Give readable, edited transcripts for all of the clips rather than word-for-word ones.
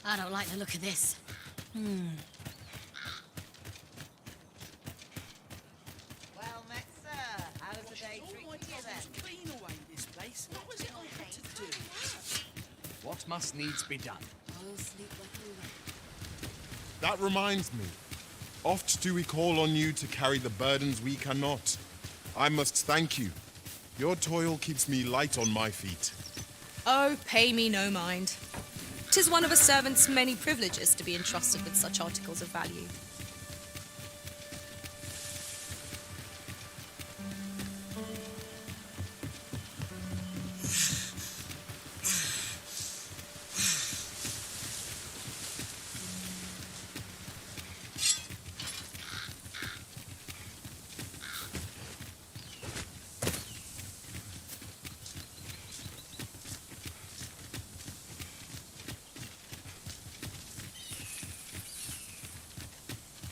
I don't like the look of this. Well met, sir. How was the day treating you then? Clean away this place. What was it I had to do? What must needs be done? I'll sleep like a lamb. That reminds me. Oft do we call on you to carry the burdens we cannot. I must thank you. Your toil keeps me light on my feet. Oh, pay me no mind. 'Tis one of a servant's many privileges to be entrusted with such articles of value.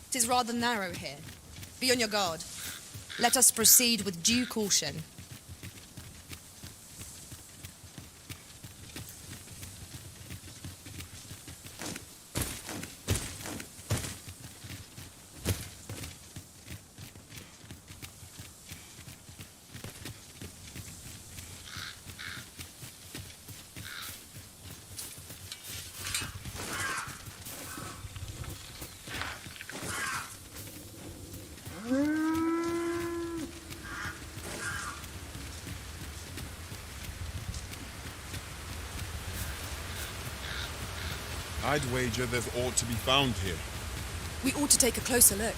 It is rather narrow here. Be on your guard. Let us proceed with due caution. I'd wager there's aught to be found here. We ought to take a closer look.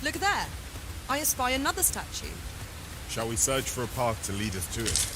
Look there. I espy another statue. Shall we search for a path to lead us to it?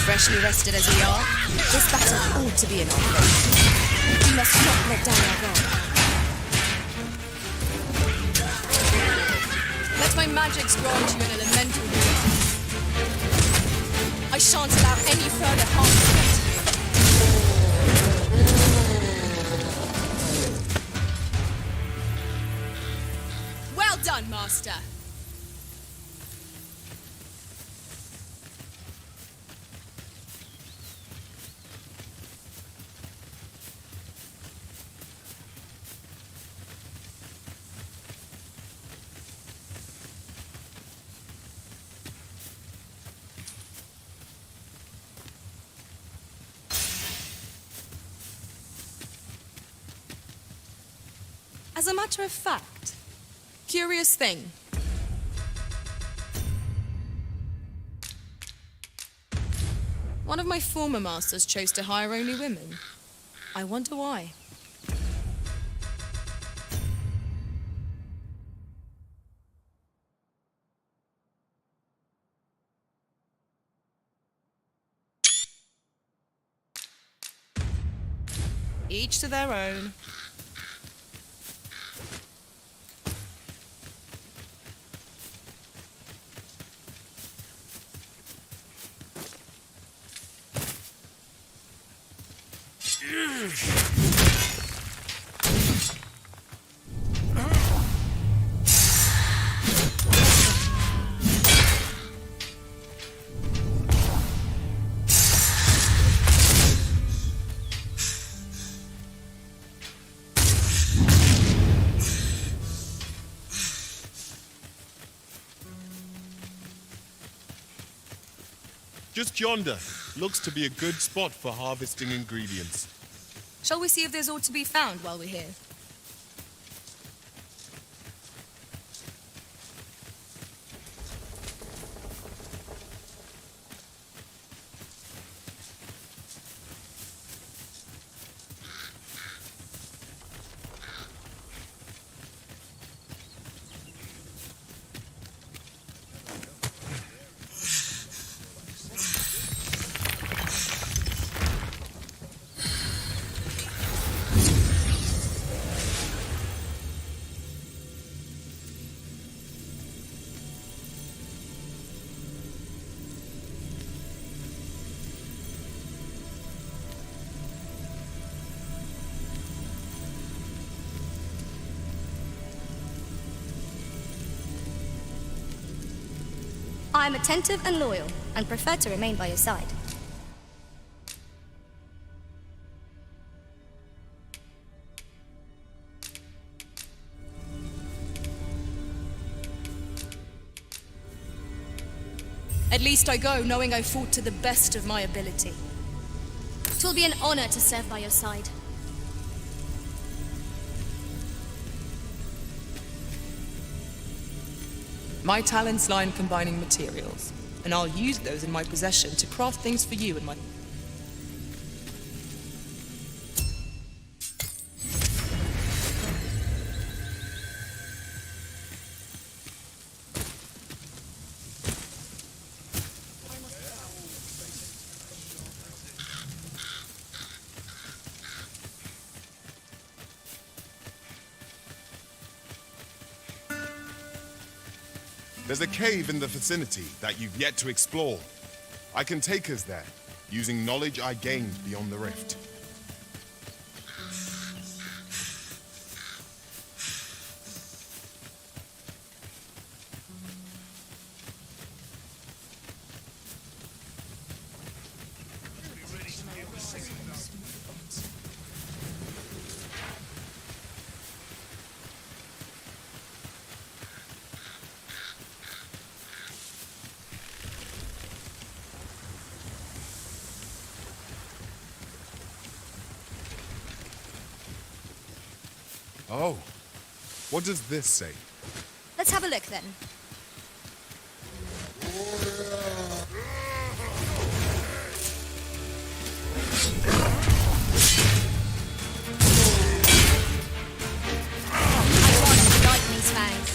Freshly rested as we are, this battle ought to be in our favour. We must not let down our guard. Let my magics grant you an elemental ability. I shan't allow any further harm to it. Well done, Master. As a matter of fact, curious thing. One of my former masters chose to hire only women. I wonder why. Each to their own. Just yonder. Looks to be a good spot for harvesting ingredients. Shall we see if there's aught to be found while we're here? I am attentive and loyal, and prefer to remain by your side. At least I go knowing I fought to the best of my ability. 'Twill be an honor to serve by your side. My talents lie in combining materials, and I'll use those in my possession to craft things for you and my... There's a cave in the vicinity that you've yet to explore. I can take us there, using knowledge I gained beyond the rift. Oh, what does this say? Let's have a look then. Ironic, lightning's fangs.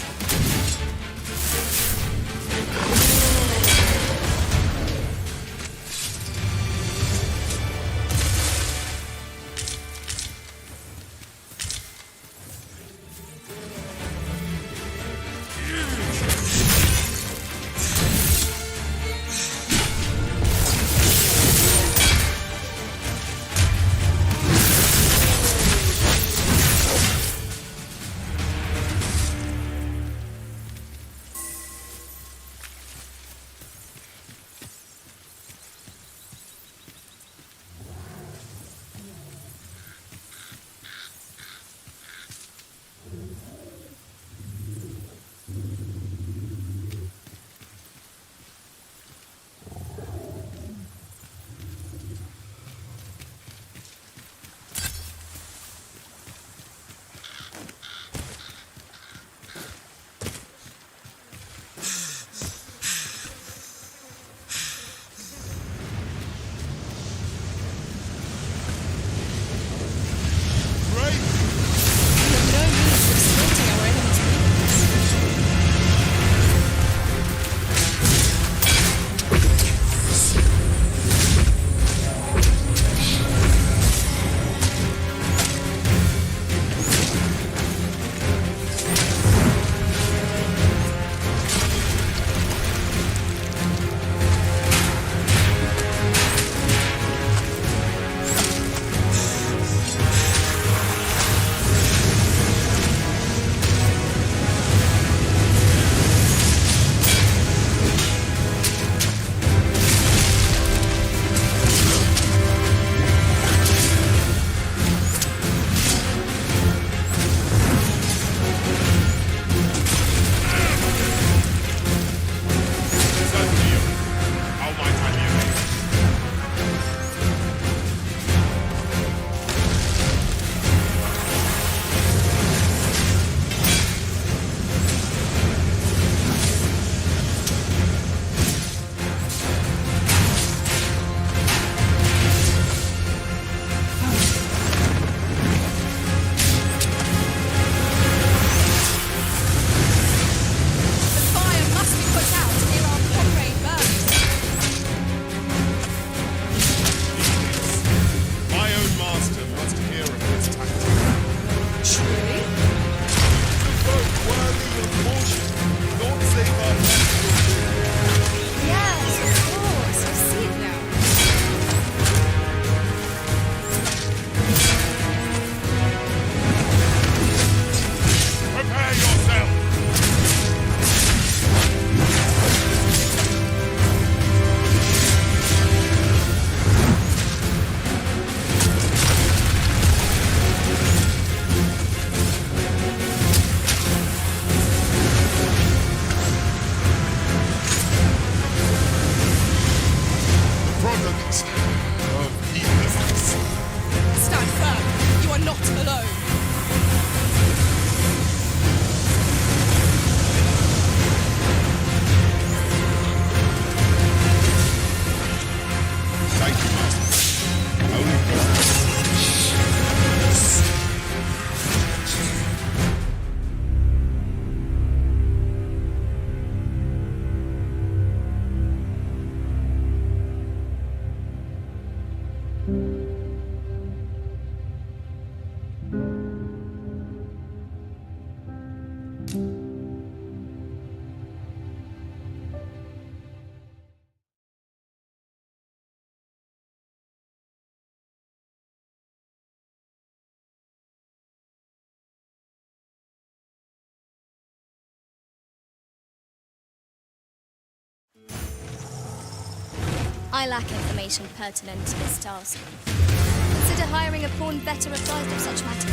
I lack information pertinent to this task. Consider hiring a pawn better apprised of such matters.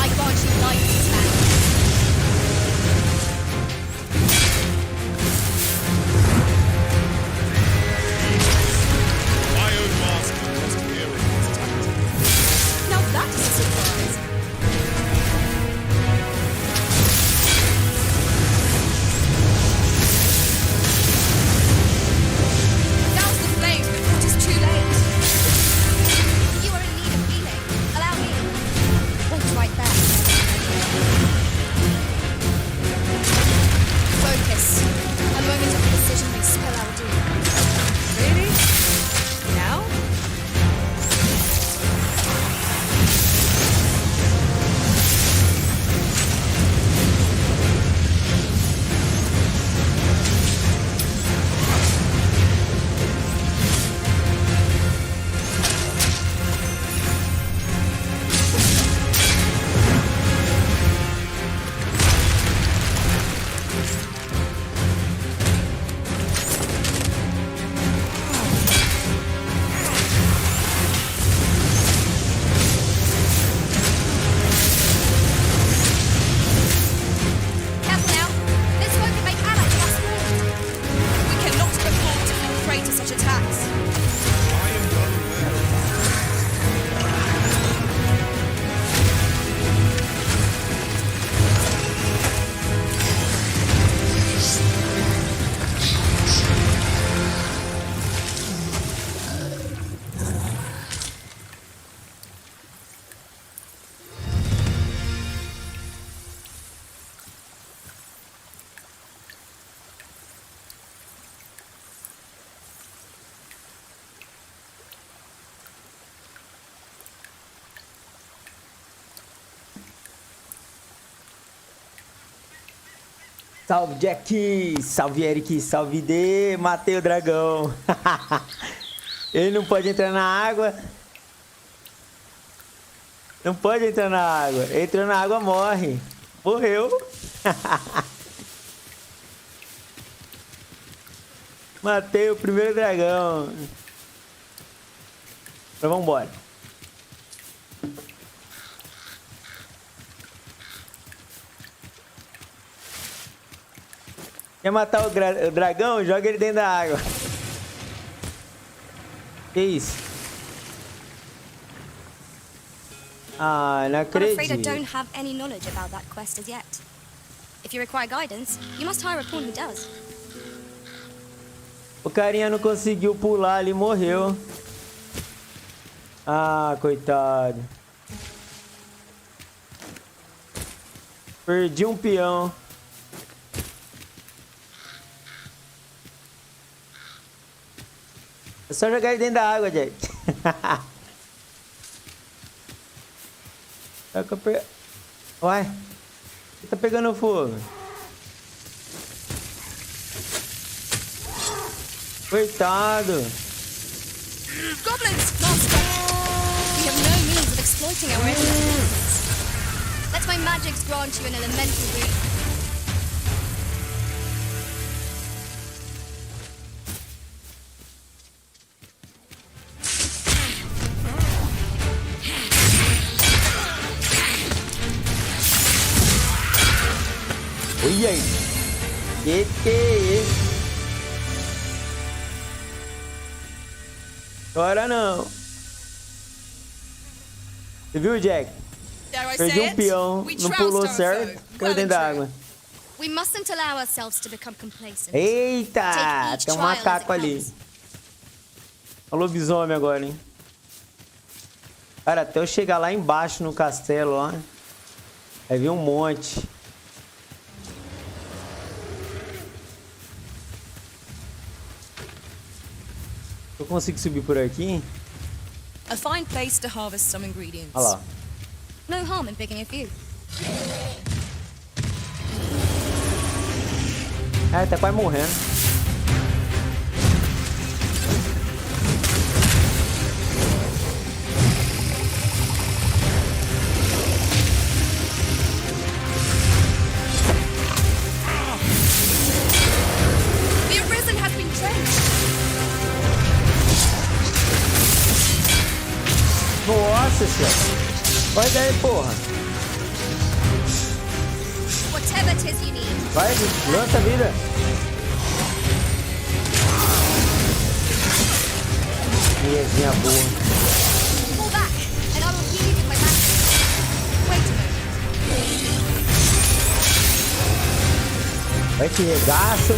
I grant you guidance, man. My own master was hearing his tactics. Now that is a surprise. Douse the flame before it is too late. You are in need of healing. Allow me. Wait right there. Focus. A moment of precision may spell our doom. Really? Now? Careful now. This won't make allies last long. We cannot afford to fall prey to such attacks. I am well aware of that. Salve Jack, salve Eric, salve D, matei o dragão. Ele não pode entrar na água. Não pode entrar na água. Entrou na água, morre. Morreu. Matei o primeiro dragão. Então vamos embora. Quer matar o dragão? Joga ele dentro da água. Que isso? Ah, não I'm afraid I acredito. don't have any knowledge about that quest as yet. If you require guidance, you must hire a pawn who does. O carinha não conseguiu pular ali, morreu. Ah, coitado. Perdi um peão. É só jogar ele dentro da água, Jack. Uai, ele tá pegando fogo. Coitado. Goblins, master! We have no means of exploiting our enemies. Let my magics grant you an elemental boon. Olha aí. Que é isso? Chora não. Você viu, Jack? Dare I Perdi say um it? peão, We não trounced pulou our certo, foe. caiu dentro da água. We mustn't allow ourselves to become complacent. Eita, Take each tem um trial as it macaco ali. comes. Olha o lobisomem agora, hein? Cara, até eu chegar lá embaixo no castelo, ó. Vai vir um monte. Eu consigo subir por aqui? A fine place to harvest some ingredients. Olha lá. No harm in picking a few. É, tá quase morrendo. Nossa senhora. Vai daí, porra. Whatever it is you need. Vai, lança a vida. Minhazinha boa. Fall back, and I will heal you with my magic. Wait a moment. Vai que regaço.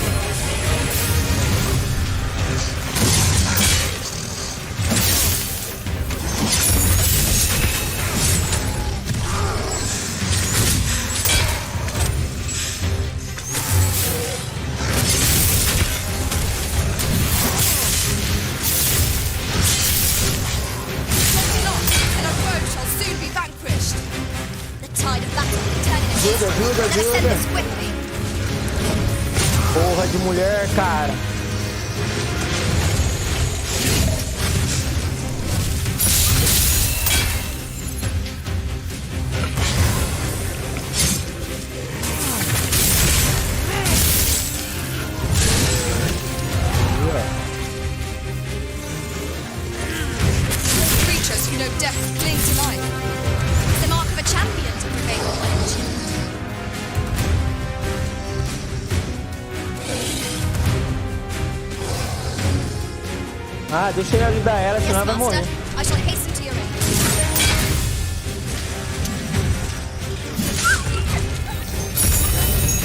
Ajuda. Porra de mulher, cara. Creatures who know death cling to life. It's the mark of a champion to prevail on edge. Ah, deixa eu ajudar ela, senão ela vai morrer. I shall hasten to your aid.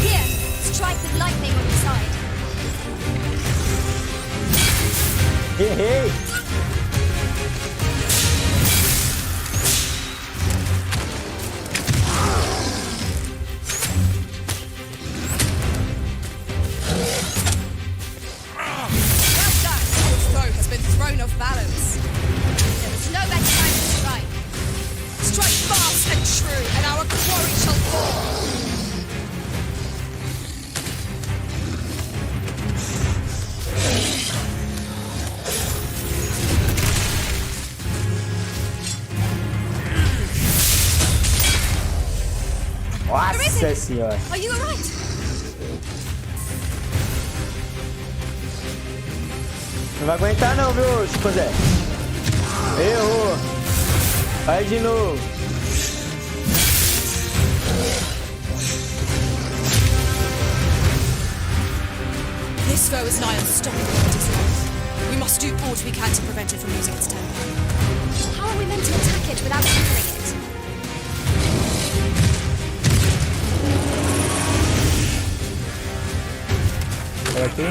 Here, strike with lightning on your side. Errei. Thrown off balance. There is no better time to strike. Strike fast and true, and our quarry shall fall. Nossa senhora. Are you alright? Não vai aguentar não, viu, Chico Zé? Errou. Vai de novo. This foe is nigh unstoppable in its life. We must do all we can to prevent it from losing its temper. How are we meant to attack it without injuring it? Olha aqui.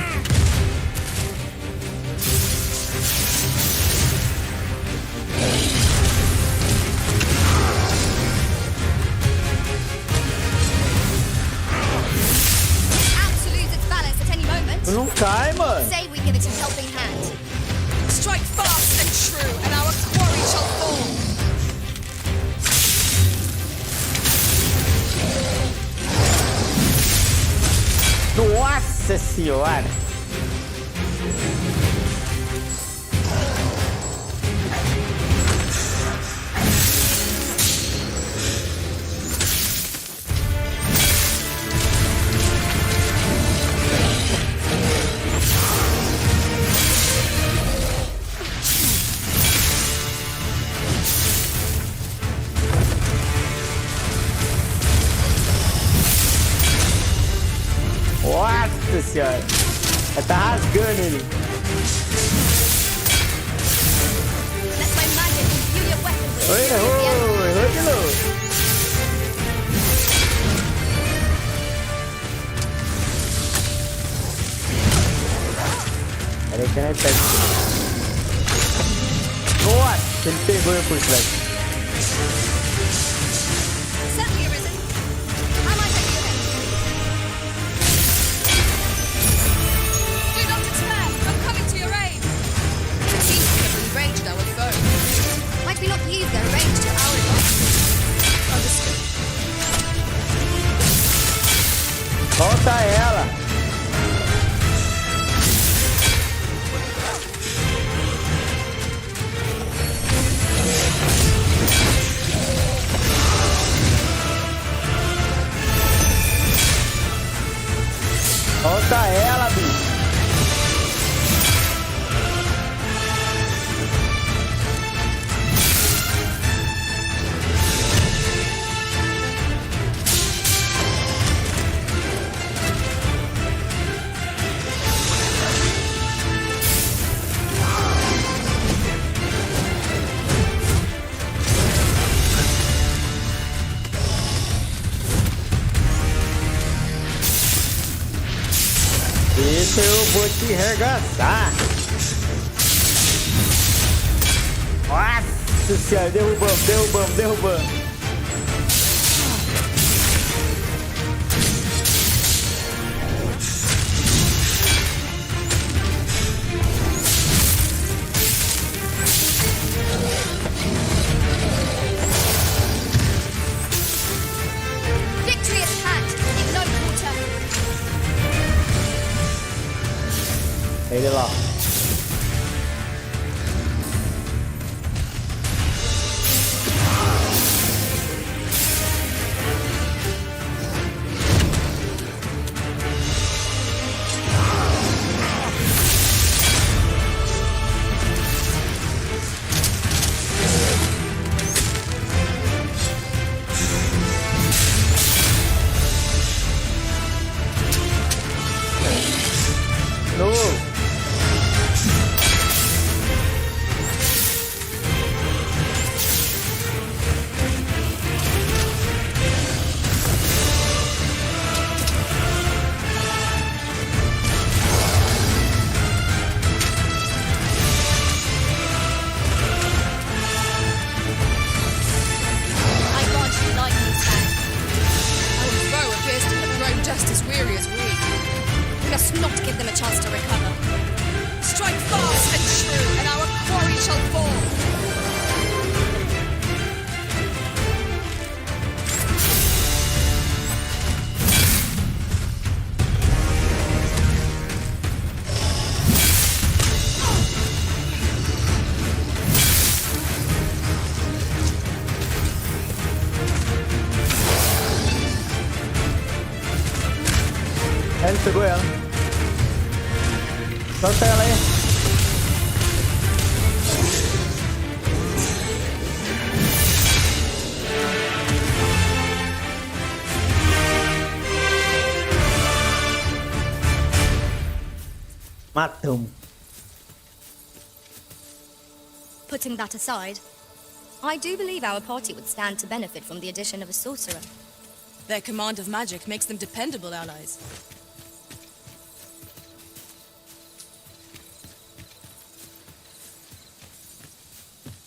Não cai, mano. Say we give it a helping hand. Strike fast and true, and our quarry shall fall. Nossa senhora. Nossa senhora. Já tá rasgando ele. Let my magic imbue your weapon with Errou de novo. Peraí que não é perto. Nossa, ele pegou eu por trás. Certainly arisen. I might have you then. Do not despair, I'm coming to your aid. It seems we have enraged our foe. Might we not use their range to our advantage? Understood. Volta ela. eu vou te regaçar. Nossa senhora, derrubando. Victory at hand. Ignite water. Ele lá. No. I grant you lightning stand. Our foe appears to have grown just as weary as we. We must not give them a chance to recover. Strike fast and true, and our quarry shall fall. Ele pegou ela. Solta ela aí. Matamos. Putting that aside, I do believe our party would stand to benefit from the addition of a sorcerer. Their command of magic makes them dependable allies.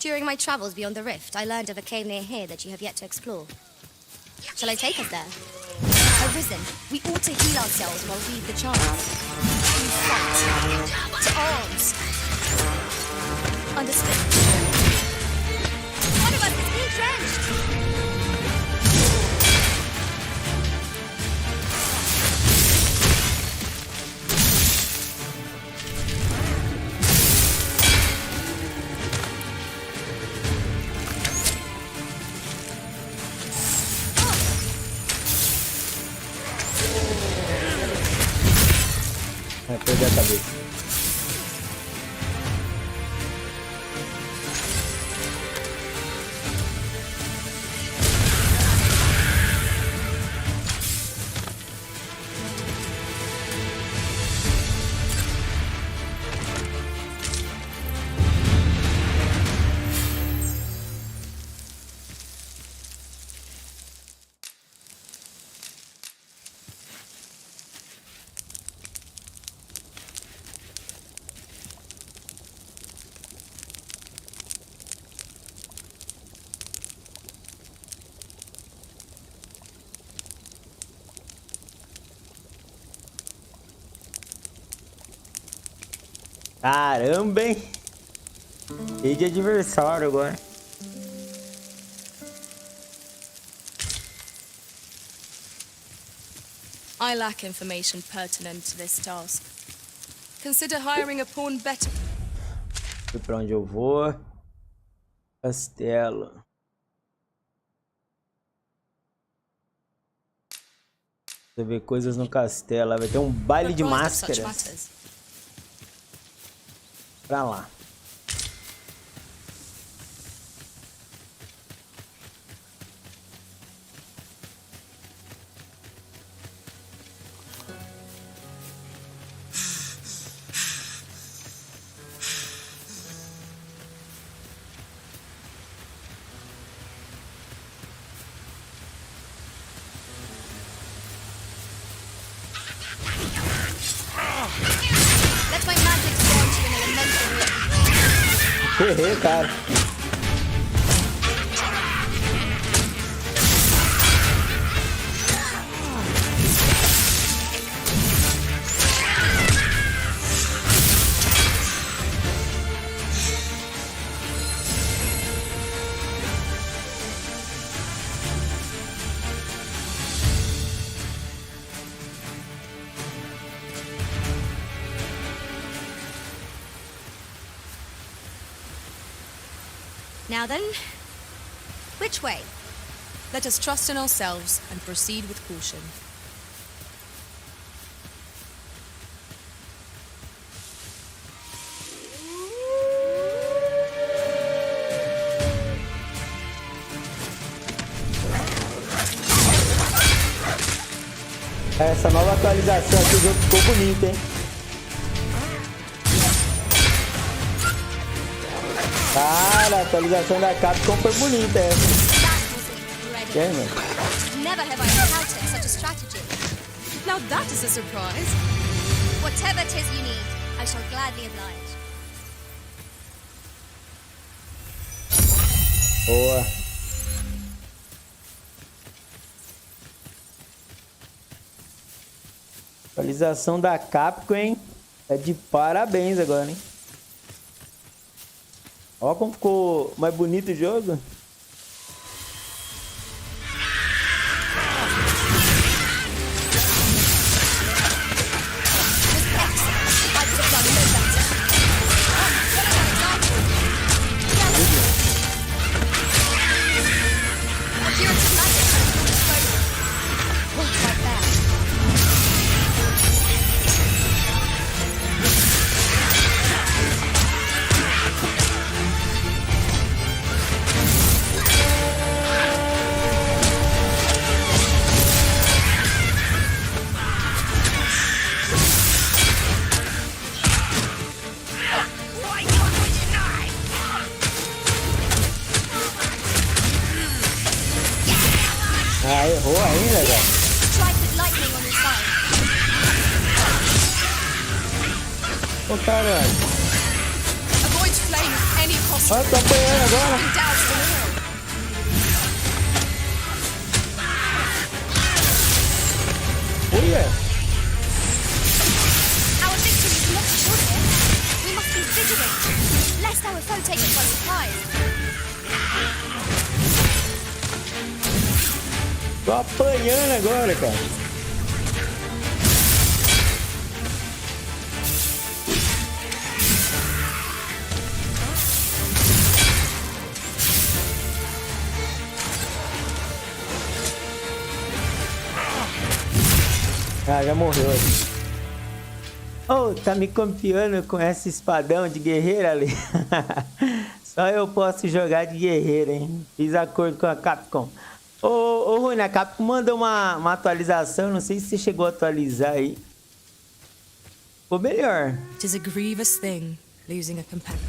During my travels beyond the rift, I learned of a cave near here that you have yet to explore. Shall I take us there? Arisen, we ought to heal ourselves while we the chance. We fight. To arms. Understood. One of us is entrenched. Vai perder a cabeça. Caramba, hein? E de adversário agora. I lack information pertinent to this task. Consider hiring a pawn better. Fui pra onde eu vou. Castelo. Você vê coisas no castelo. Vai ter um baile de Apprised of such máscaras. matters. Pra lá. Errei, cara. Now then, which way? Let us trust in ourselves and proceed with caution. Essa nova atualização aqui do jogo ficou bonita, hein? Cara, a atualização da Capcom foi bonita essa. That was E aí, mano? Never have I encountered such a strategy. Now that is a surprise. Whatever 'tis you need, I shall gladly oblige. Boa. Atualização da Capcom, hein? É de parabéns agora, hein? Ó como ficou mais bonito o jogo. Ah, errou ainda, velho. Strike with lightning on your side. Ô, caralho. Avoid flame at any cost. Ó, tô apanhando agora. Be doused in oil. Olha. Our victory is not assured here. We must be vigilant, lest our foe take us by surprise. Tô apanhando agora, cara. Ah, já morreu ali. Oh, tá me copiando com esse espadão de guerreira ali. Só eu posso jogar de guerreira, hein? Fiz acordo com a Capcom. Ô, Rui, a Capcom mandou uma atualização, não sei se você chegou a atualizar aí. Ficou melhor. It is a grievous thing, losing a companion.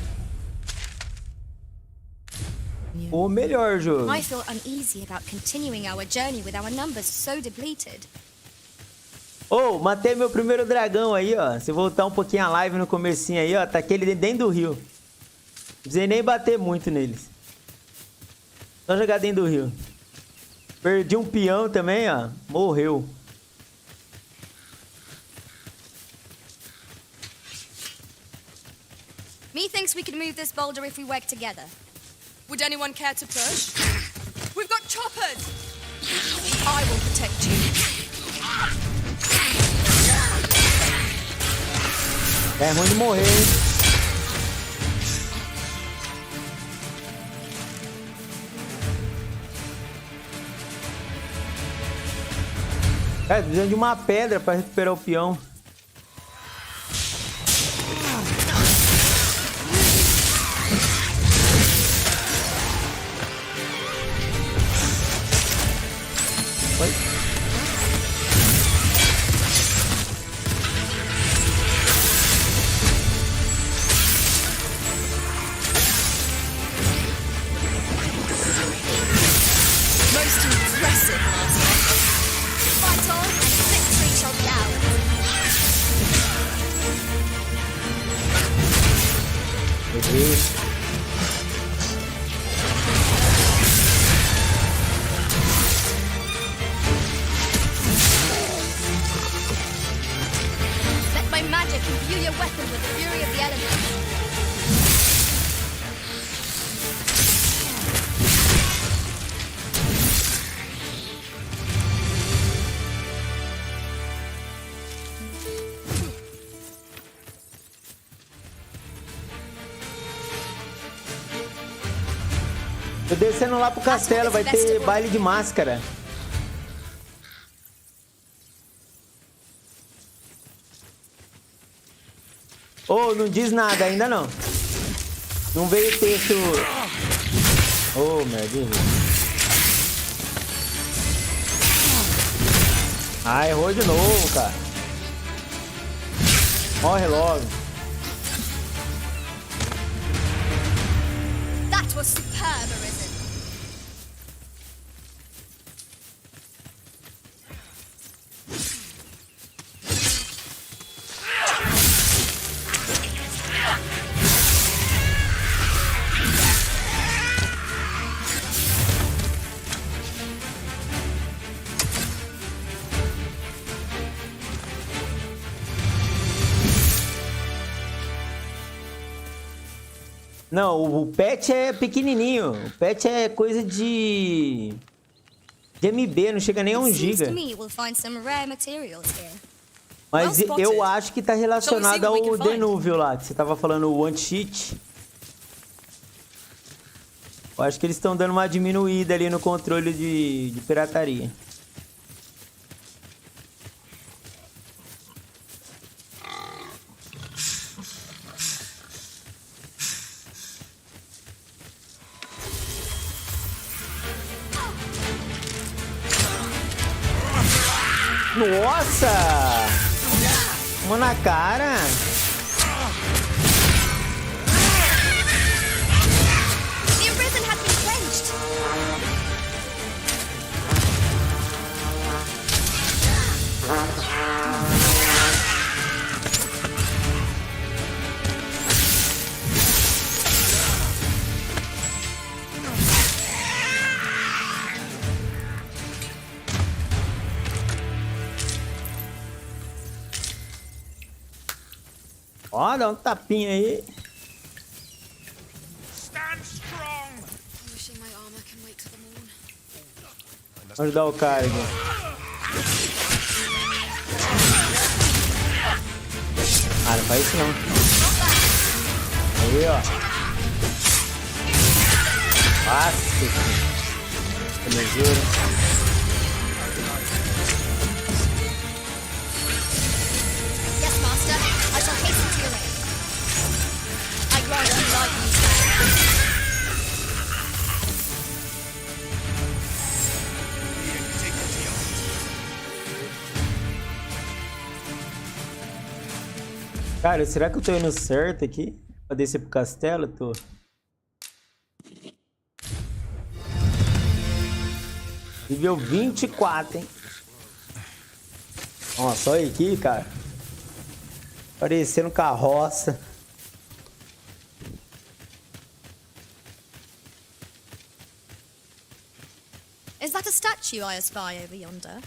Ficou melhor o jogo. I feel uneasy about continuing our journey with our numbers so depleted. Ô, matei meu primeiro dragão aí, ó. Se voltar um pouquinho a live no comecinho aí, ó, tá aquele dentro do rio. Não precisei nem bater muito neles. Só jogar dentro do rio. Perdi um peão também, ó. Morreu. Methinks we could move this boulder if we work together. Would anyone care to push? We've got choppers! I will protect you. É ruim de morrer, hein? Cara, precisando de uma pedra pra recuperar o peão. Oi? Most impressive, Master. Fight on, and victory shall be ours. Meu Deus. Tô descendo lá pro castelo, vai ter baile de máscara. Oh, não diz nada ainda não. Não veio texto. Oh, merda. Ah, errou de novo, cara. Morre logo. That was superb, Arisen. Não, o patch é pequenininho. O patch é coisa de MB, não chega nem a 1 It seems giga. to me we'll find some rare materials here. Mas Well spotted. eu acho que tá relacionado Shall we see ao what we can find? Denúvio lá, que você tava falando, o anti-cheat. Eu acho que eles estão dando uma diminuída ali no controle de pirataria. Nossa! Uma na cara! The Arisen had been quenched. Ó, dá um tapinha aí. Stand strong! Wishing my armor can wait till the morn. Vamos ajudar o cara aqui. Ah, não faz isso não. Aí, ó. Nossa. Belezura. Yes, Master. I shall hasten to your aid. I grant you light and Cara, será que eu tô indo certo aqui? Pra descer pro castelo? Tô. Nível 24, hein? Nossa, olha aqui, cara. Parecendo carroça. Is that a statue I espy over yonder?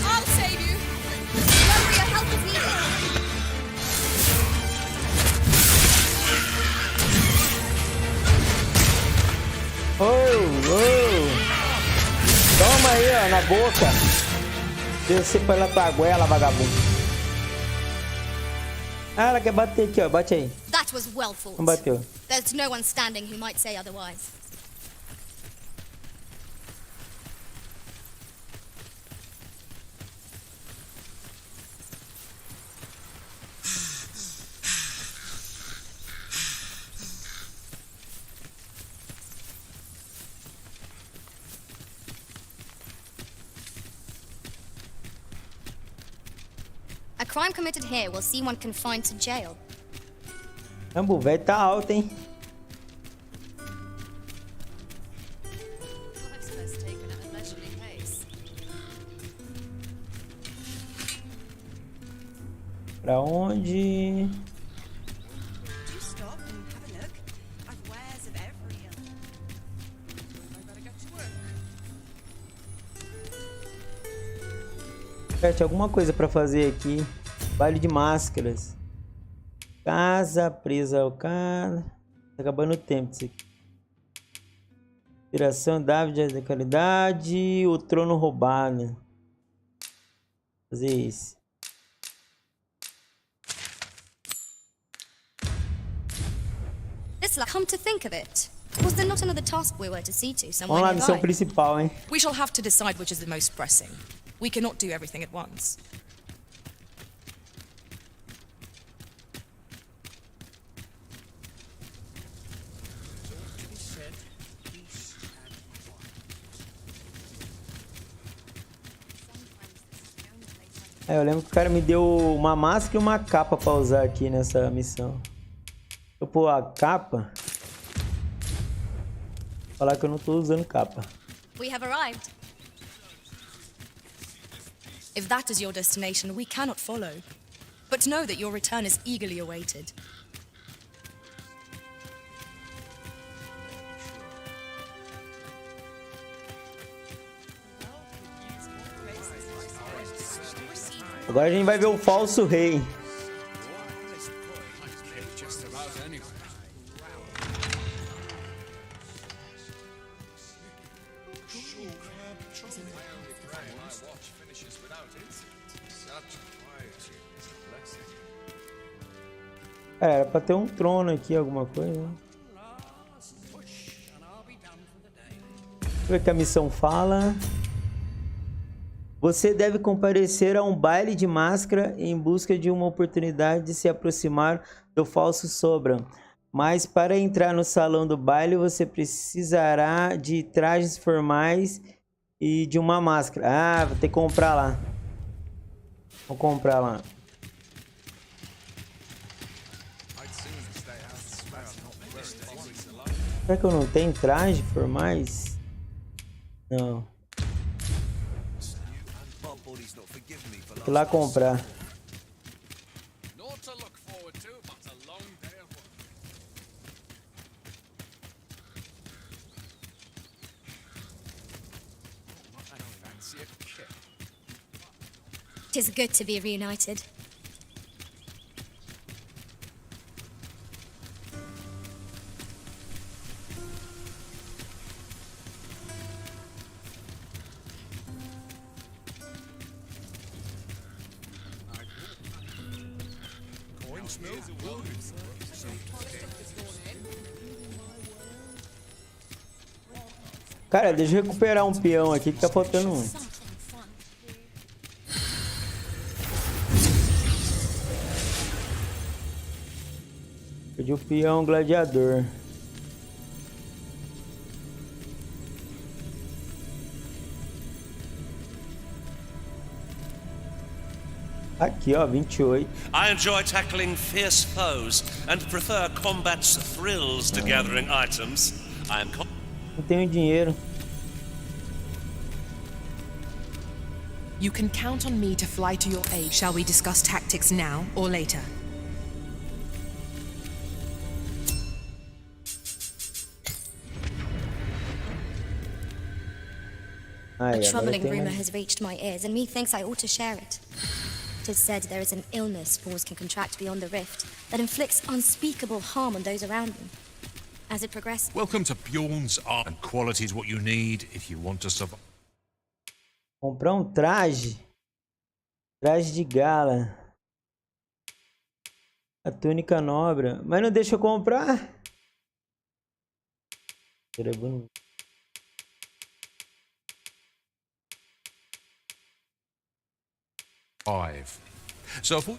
I'll save you. Wherever your help is needed. Oh! Toma aí, ó, na boca. Descer pela tua goela, vagabundo. Ah, ela quer bater aqui, ó. Bate aí. That was well fought. Não bateu. There's no one standing who might say otherwise. A crime committed here will see one confined to jail. Ambo, velho tá alto, hein? Life's taken at a leisurely pace. Pra onde? Do stop and have a look. I've wares of every ilk. I better get to work. Tinha alguma coisa pra fazer aqui. Baile de máscaras. Casa presa ao cara. Tá acabando o tempo disso aqui. Inspiração, David, da qualidade. O trono roubado. Fazer isso. Come to think of it, was there not another task we were to see to somewhere Vamos lá, missão nearby? principal, hein? We shall have to decide which is the most pressing. We cannot do everything at once. Eu lembro que o cara me deu uma máscara e uma capa pra usar aqui nessa missão. Eu pôr a capa. Falar que eu não tô usando capa. We have arrived. If that is your destination, we cannot follow. But know that your return is eagerly awaited. Agora a gente vai ver o falso rei. Just about anywhere. Cara, era pra ter um trono aqui, alguma coisa. Né? Deixa eu ver o que a missão fala. Você deve comparecer a um baile de máscara em busca de uma oportunidade de se aproximar do falso Sobran. Mas para entrar no salão do baile, você precisará de trajes formais e de uma máscara. Ah, vou ter que comprar lá. Vou comprar lá. Será que eu não tenho traje formais? Não. Vou lá comprar. Naught to look forward to, but a long day of work. I don't fancy a kip. 'Tis good to be reunited. Cara, deixa eu recuperar um peão aqui que tá faltando um. Perdi o peão gladiador. Aqui, ó, 28. I enjoy tackling fierce foes and prefer combat's thrills to gathering items. I am Não tenho dinheiro. You can count on me to fly to your aid. Shall we discuss tactics now or later? Ai, A agora troubling tem rumor mais- has reached my ears, and methinks I ought to share it. It is said there is an illness spores can contract beyond the rift that inflicts unspeakable harm on those around them. As it progresses, Welcome to Bjorn's art, and quality is what you need if you want to survive. Comprar um traje. Traje de gala. A túnica nobre. Mas não deixa eu comprar. Seria bonito. So if we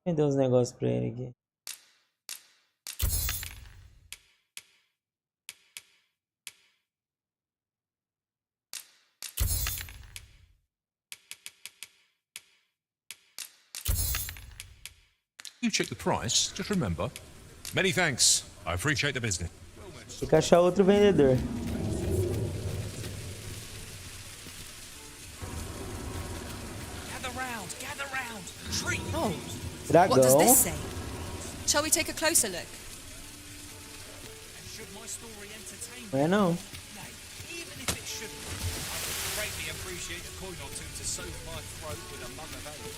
Vender uns negócios pra ele aqui. you check the price, just remember. Many thanks. I appreciate the business. Tem que achar outro vendedor. Gather round, gather round. Treat. Oh, What does Dragão. this say? Shall we take a closer look? Should my story entertain Não é não. you? Even if it shouldn't, I would greatly appreciate a coin or two to soothe my throat with a mug of ale.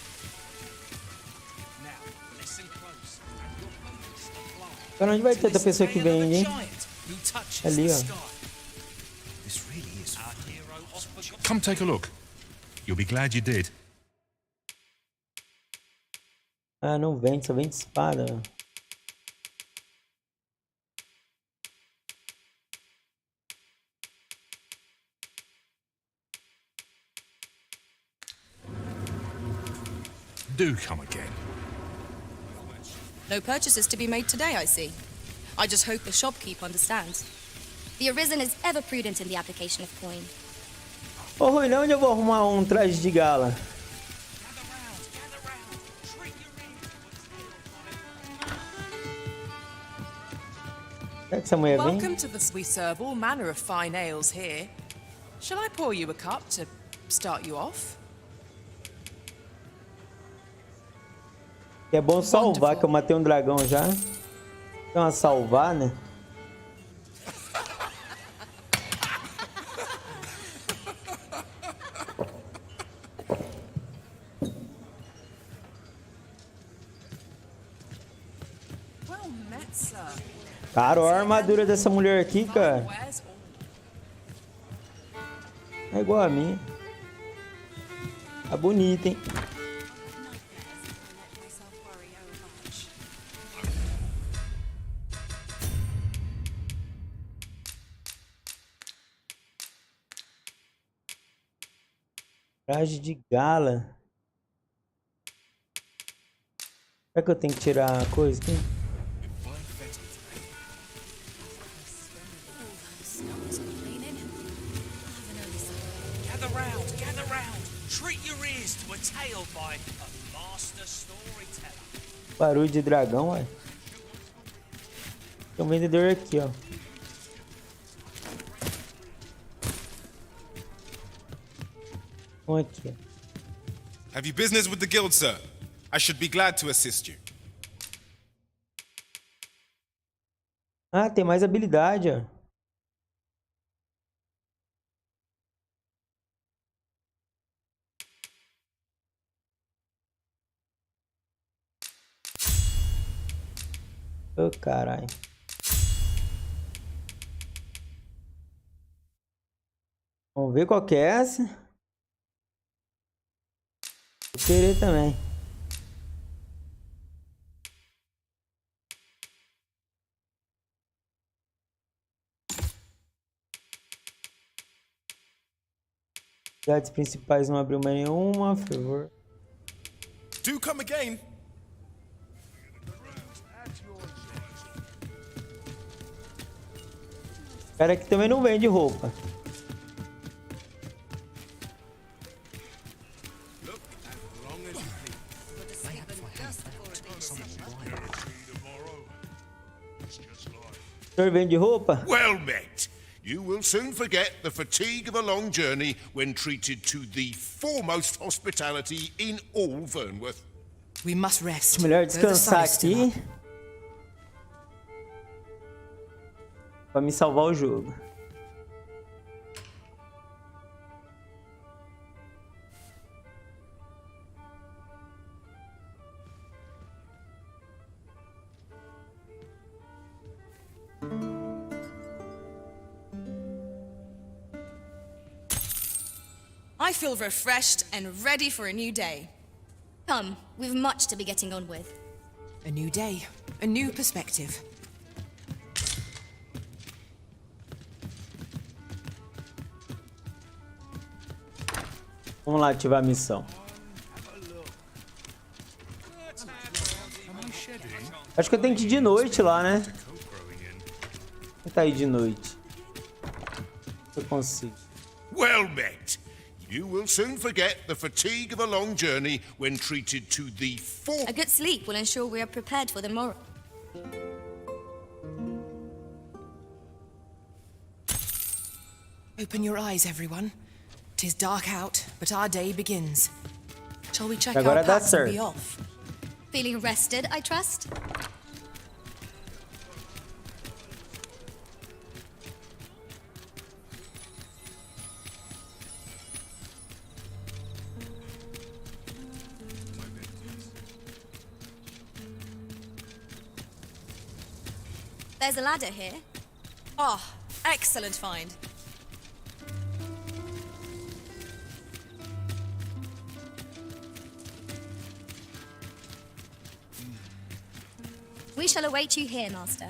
Now, listen close, and you'll focus the fly. Para onde vai To ter outra this pessoa que tale of vende, a hein? giant who touches Ali, the ó. sky. This really is our hero of forgotten. Come take a look. You'll be glad you did. Ah, não vende, só vende espada. Do come again. No purchases to be made today, I see. I just hope the shopkeep understands. The Arisen is ever prudent in the application of coin. Ô, Rui, onde eu vou arrumar um traje de gala? Gather round, treat your Será que essa mulher vem? Welcome to the... We serve all manner of fine ales here. Shall I pour you a cup to start you off? É bom salvar, que eu matei um dragão já. Então, a salvar, né? Well met, sir. Cara, olha a armadura dessa mulher aqui, cara. Where's all... É igual a minha. Tá bonita, hein? Traje de gala. Será que eu tenho que tirar a coisa aqui? Gather round. Treat your ears to a tale by a master storyteller. Barulho de dragão, ué. Tem um vendedor aqui, ó. Um aqui, ó. Have you business with the guild, sir? I should be glad to assist you. Ah, tem mais habilidade, ó. Ô, caralho. Vamos ver qual que é essa. Vou querer também. Cidades principais não abriu mais nenhuma, por favor. Do come again. O cara aqui também não vende roupa. O senhor vende roupa? Well met. You will soon forget the fatigue of a long journey when treated to the foremost hospitality in all Vernworth. We must rest. Melhor though the descansar sun is still aqui. up. Pra me salvar o jogo. I feel refreshed and ready for a new day. Come, we've much to be getting on with. A new day, a new perspective. Vamos lá ativar a missão. Acho que eu tenho que ir de noite lá, né? Vou tá aí de noite. Eu consigo. Well met. You will soon forget the fatigue of a long journey when treated to the A good sleep will ensure we are prepared for the morrow. Open your eyes, everyone. 'Tis dark out, but our day begins. Shall we check Agora our dá packs and certo. be off? Feeling rested, I trust? There's a ladder here. Oh, excellent find. We shall await you here, Master.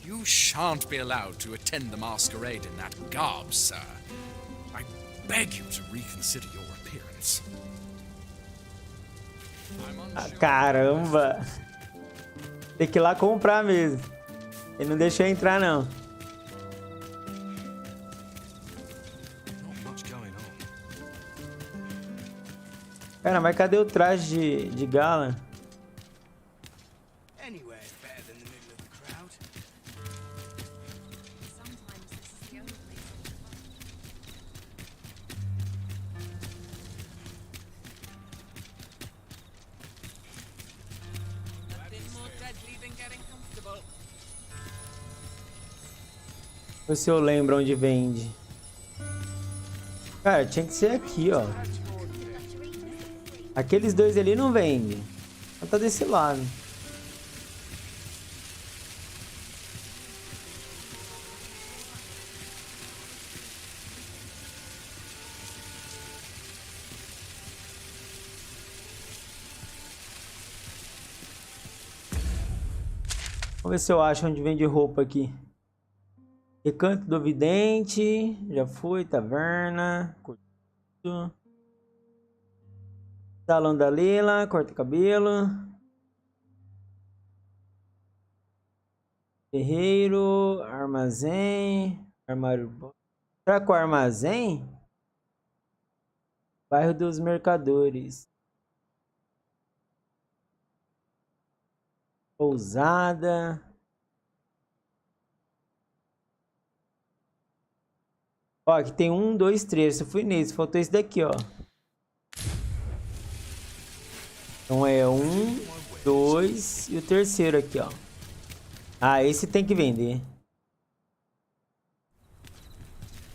You shan't be allowed to attend the masquerade in that garb, sir. I beg you to reconsider your appearance. Ah, caramba! Tem que ir lá comprar mesmo. Ele não deixou eu entrar, não. Cara, mas cadê o traje de gala? Vê se eu lembro onde vende. Cara, tinha que ser aqui, ó. Aqueles dois ali não vendem. Então tá desse lado. Vamos ver se eu acho onde vende roupa aqui. Recanto do Vidente. Já foi. Taverna. Curtido. Salão da Leila. Corta cabelo. Ferreiro. Armazém. Armário. Será que o armazém? Bairro dos Mercadores. Pousada. Ó, aqui tem 1, 2, 3. Eu fui nesse. Faltou esse daqui, ó. Então é 1, 2 e o terceiro aqui, ó. Ah, esse tem que vender.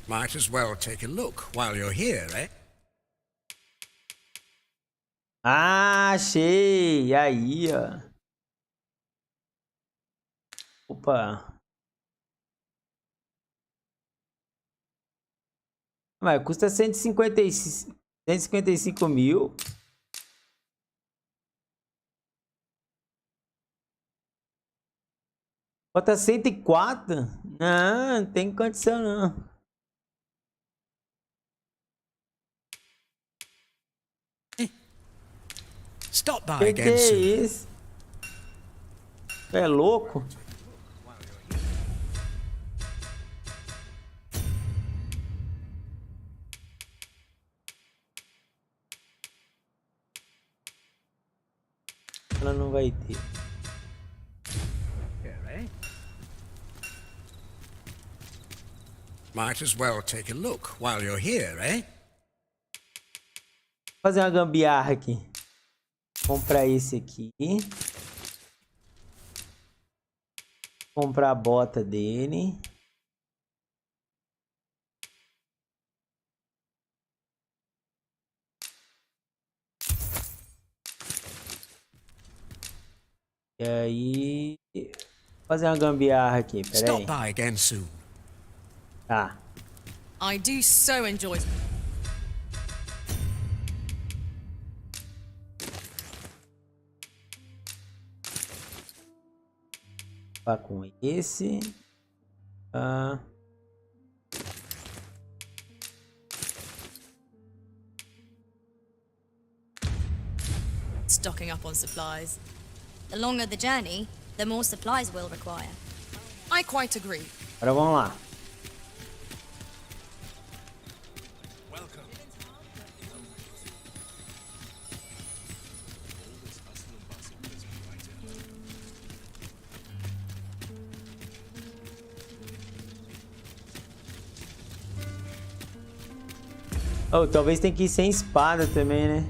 Might as well take a look while you're here, eh? Ah, achei! Aí, ó. Opa. Mas custa 155 mil. Bota 104? Não, não tem condição não. Stop by Que again é soon. isso? É louco? Ela não vai ter. Might as well take a look while you're here, eh? Vou fazer uma gambiarra aqui. Comprar esse aqui. Comprar a bota dele. E aí... Vou fazer uma gambiarra aqui, peraí. Stop by again soon. Tá. I do so enjoy. Vá com esse. Ah. Stocking up on supplies. The longer the journey, the more supplies we'll require. I quite agree. Agora vamos lá. Oh, talvez tem que ir sem espada também, né?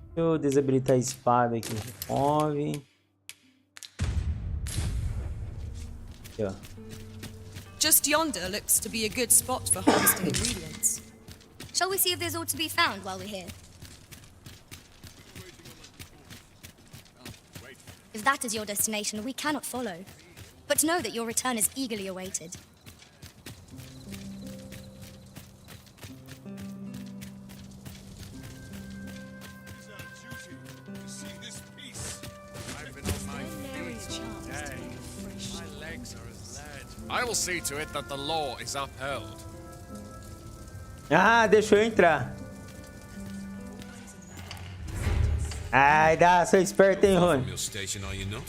Deixa eu desabilitar a espada aqui. Remove. Aqui, ó. Just yonder looks to be a good spot for harvesting ingredients. Shall we see if there's aught to be found while we're here? If that is your destination, we cannot follow. But know that your return is eagerly awaited. I will see to it that the law is upheld. Ah, deixou eu entrar. Ai, dá, sou esperto, hein, Rony? Your station, are you not?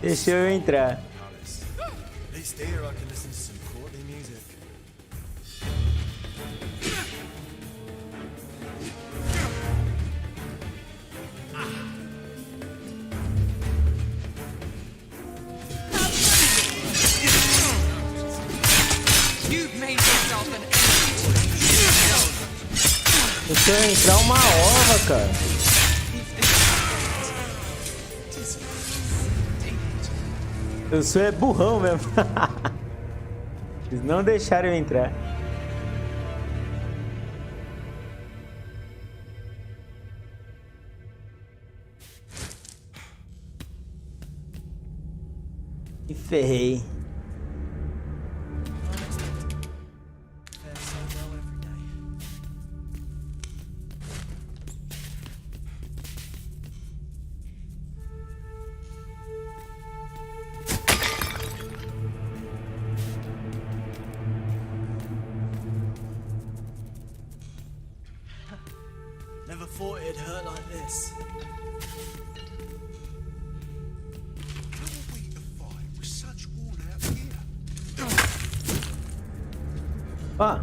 Deixou eu entrar. At least here I can listen to some courtly music. You've made yourself an Deixou eu entrar uma ova, cara. Eu sou é burrão mesmo. Eles não deixaram eu entrar. Me ferrei. Never thought it'd hurt like this. How are we to fight with such worn out gear? Ó.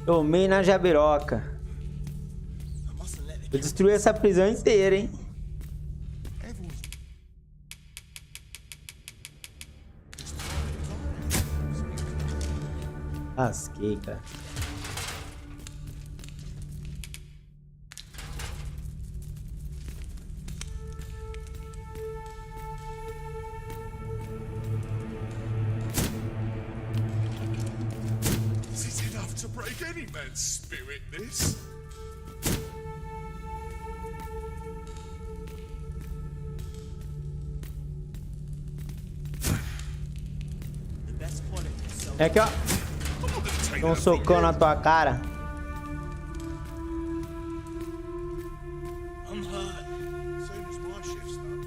Tomei na jabiroca. Eu destruí essa prisão inteira, hein? Lasquei, cara. Is it enough to break any man's spirit, this? É aqui, ó. Dá um socão na tua cara. I'm hurt. Soon as my shift's done.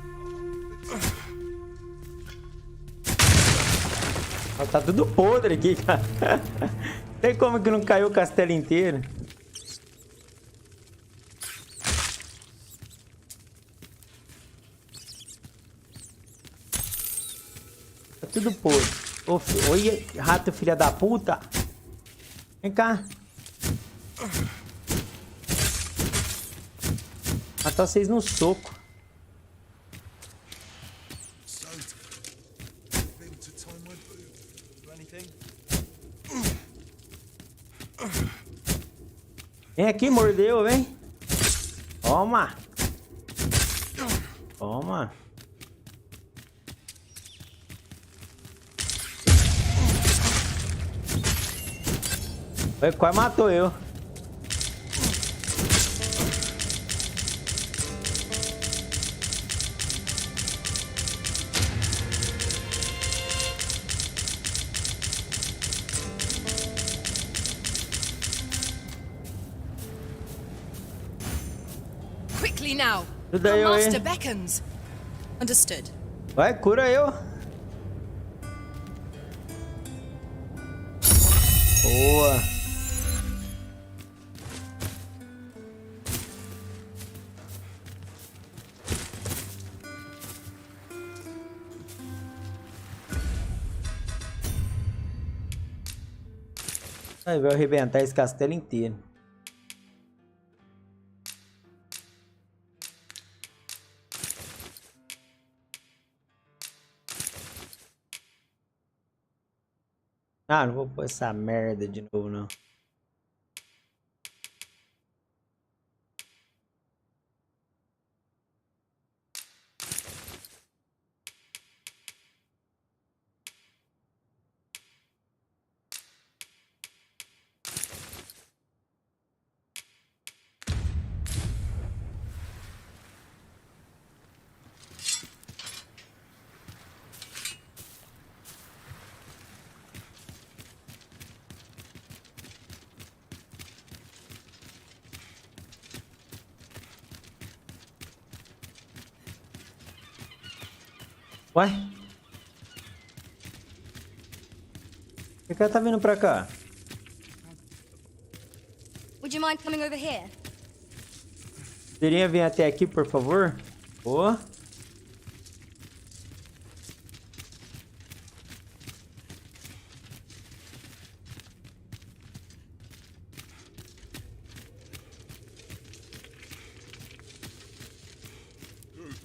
Ó, tá tudo podre aqui, cara. Tem como que não caiu o castelo inteiro? Tá tudo podre. Ô, olha, rato, filha da puta. Vem cá. Matar vocês no soco. Vem aqui, mordeu, vem. Toma. Toma. Quase matou eu. Quickly now. Ajuda Our eu aí. master beckons. Understood. Vai, cura eu. Boa. Aí vai arrebentar esse castelo inteiro. Ah, não vou pôr essa merda de novo, não. Ué? Por que ela tá vindo pra cá? Would you mind coming over here? Poderia vir até aqui, por favor? Boa.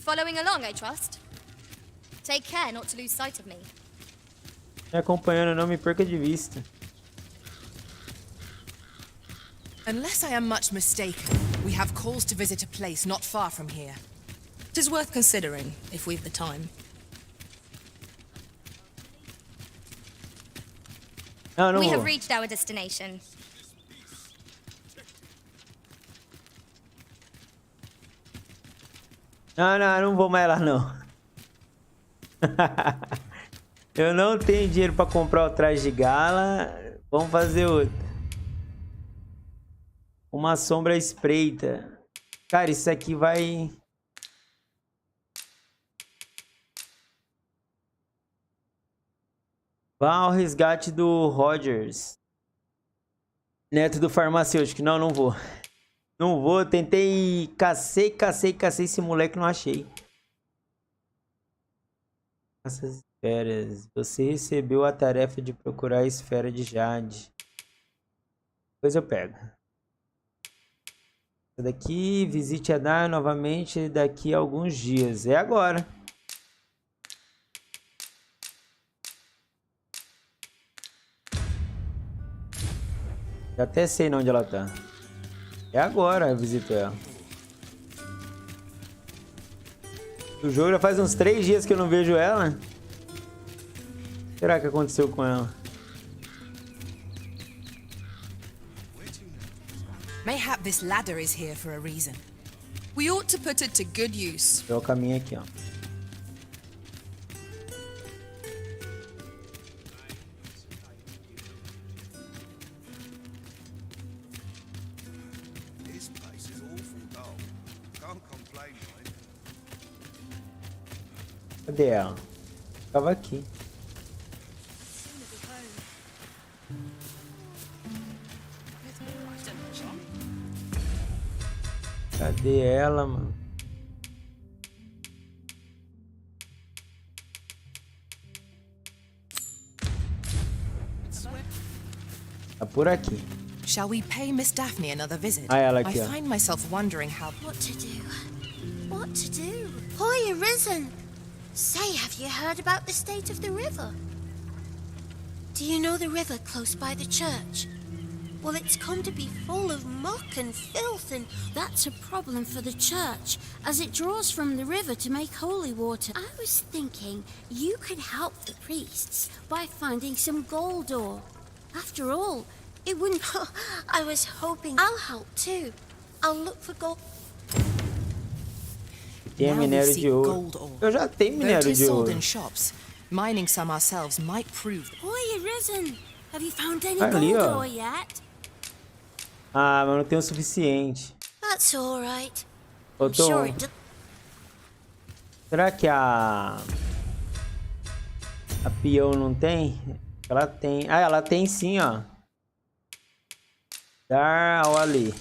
Following along, I trust. Take care not to lose sight of me. Me acompanhando, não me perca de vista. Unless I am much mistaken, we have cause to visit a place not far from here. It is worth considering, if we've the time. Não, não We vou. have reached our destination. Não, não vou mais lá, não. Eu não tenho dinheiro pra comprar o traje de gala. Vamos fazer outro. Uma sombra espreita. Cara, isso aqui vai... Vá ao resgate do Rogers, neto do farmacêutico. Não, não vou. Não vou. Tentei... Cacei esse moleque, não achei. Essas esferas. Você recebeu a tarefa de procurar a esfera de Jade. Depois eu pego. Essa daqui, visite a Dar novamente daqui a alguns dias. É agora. Já até sei onde ela tá. É agora eu visito ela. O jogo já faz uns 3 dias que eu não vejo ela. O que será que aconteceu com ela? Mayhap this ladder is here for a reason. We ought to put it to good use. É o caminho aqui, ó. This place is awful dull. Can't complain, mate. Cadê ela? Tava aqui. Cadê ela, mano? Tá por aqui. Shall we pay Miss Daphne another visit? Ah, ela I aqui, ó. find myself wondering how... What to do? What to do? Boy, arisen! Say, have you heard about the state of the river? Do you know the river close by the church? Well, it's come to be full of muck and filth, and that's a problem for the church, as it draws from the river to make holy water. I was thinking you could help the priests by finding some gold ore. After all, it wouldn't... I was hoping I'll help too. I'll look for gold. Tem Now we minério seek de ouro. gold ore. Eu já tenho Though minério 'tis de sold ouro. in shops, mining some ourselves might prove... Boy, arisen! Have you found any Ali, gold ó. ore yet? Ah, mas não tem o suficiente. That's all right. Eu I'm tô... sure it Será que a peão não tem? Ela tem. Ah, ela tem sim, ó. Dar ao ali.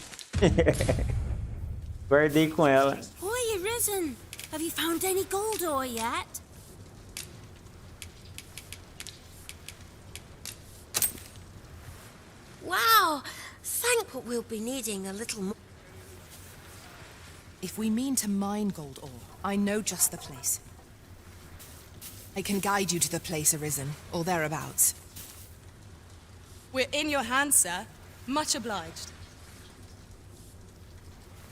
Guardei com ela. Boy, arisen! Have you found any gold ore yet? but we'll be needing a little more. If we mean to mine gold ore, I know just the place. I can guide you to the place Arisen, or thereabouts. We're in your hands, sir. Much obliged.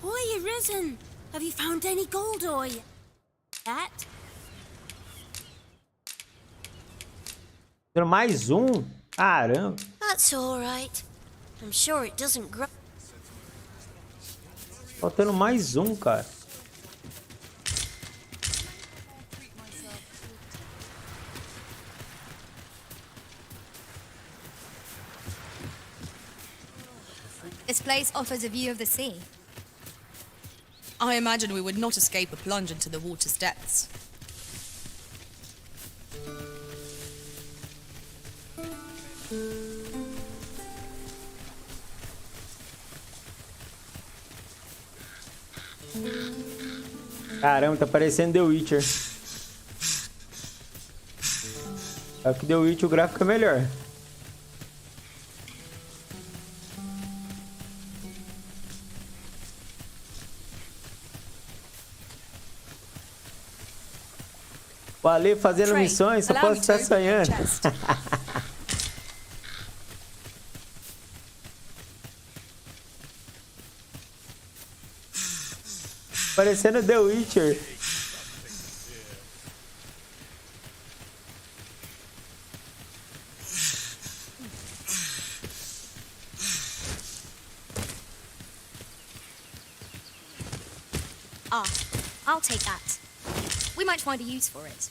Boy, Arisen, have you found any gold ore yet? Mais Caramba. That's all right. I'm sure it doesn't grow. Faltando mais cara. This place offers a view of the sea. I imagine we would not escape a plunge into the water's depths. Caramba, tá parecendo The Witcher. Só que The Witcher o gráfico é melhor. O Ale fazendo missões, só posso estar sonhando. Parecendo The Witcher. Ah, I'll take that. We might find a use for it.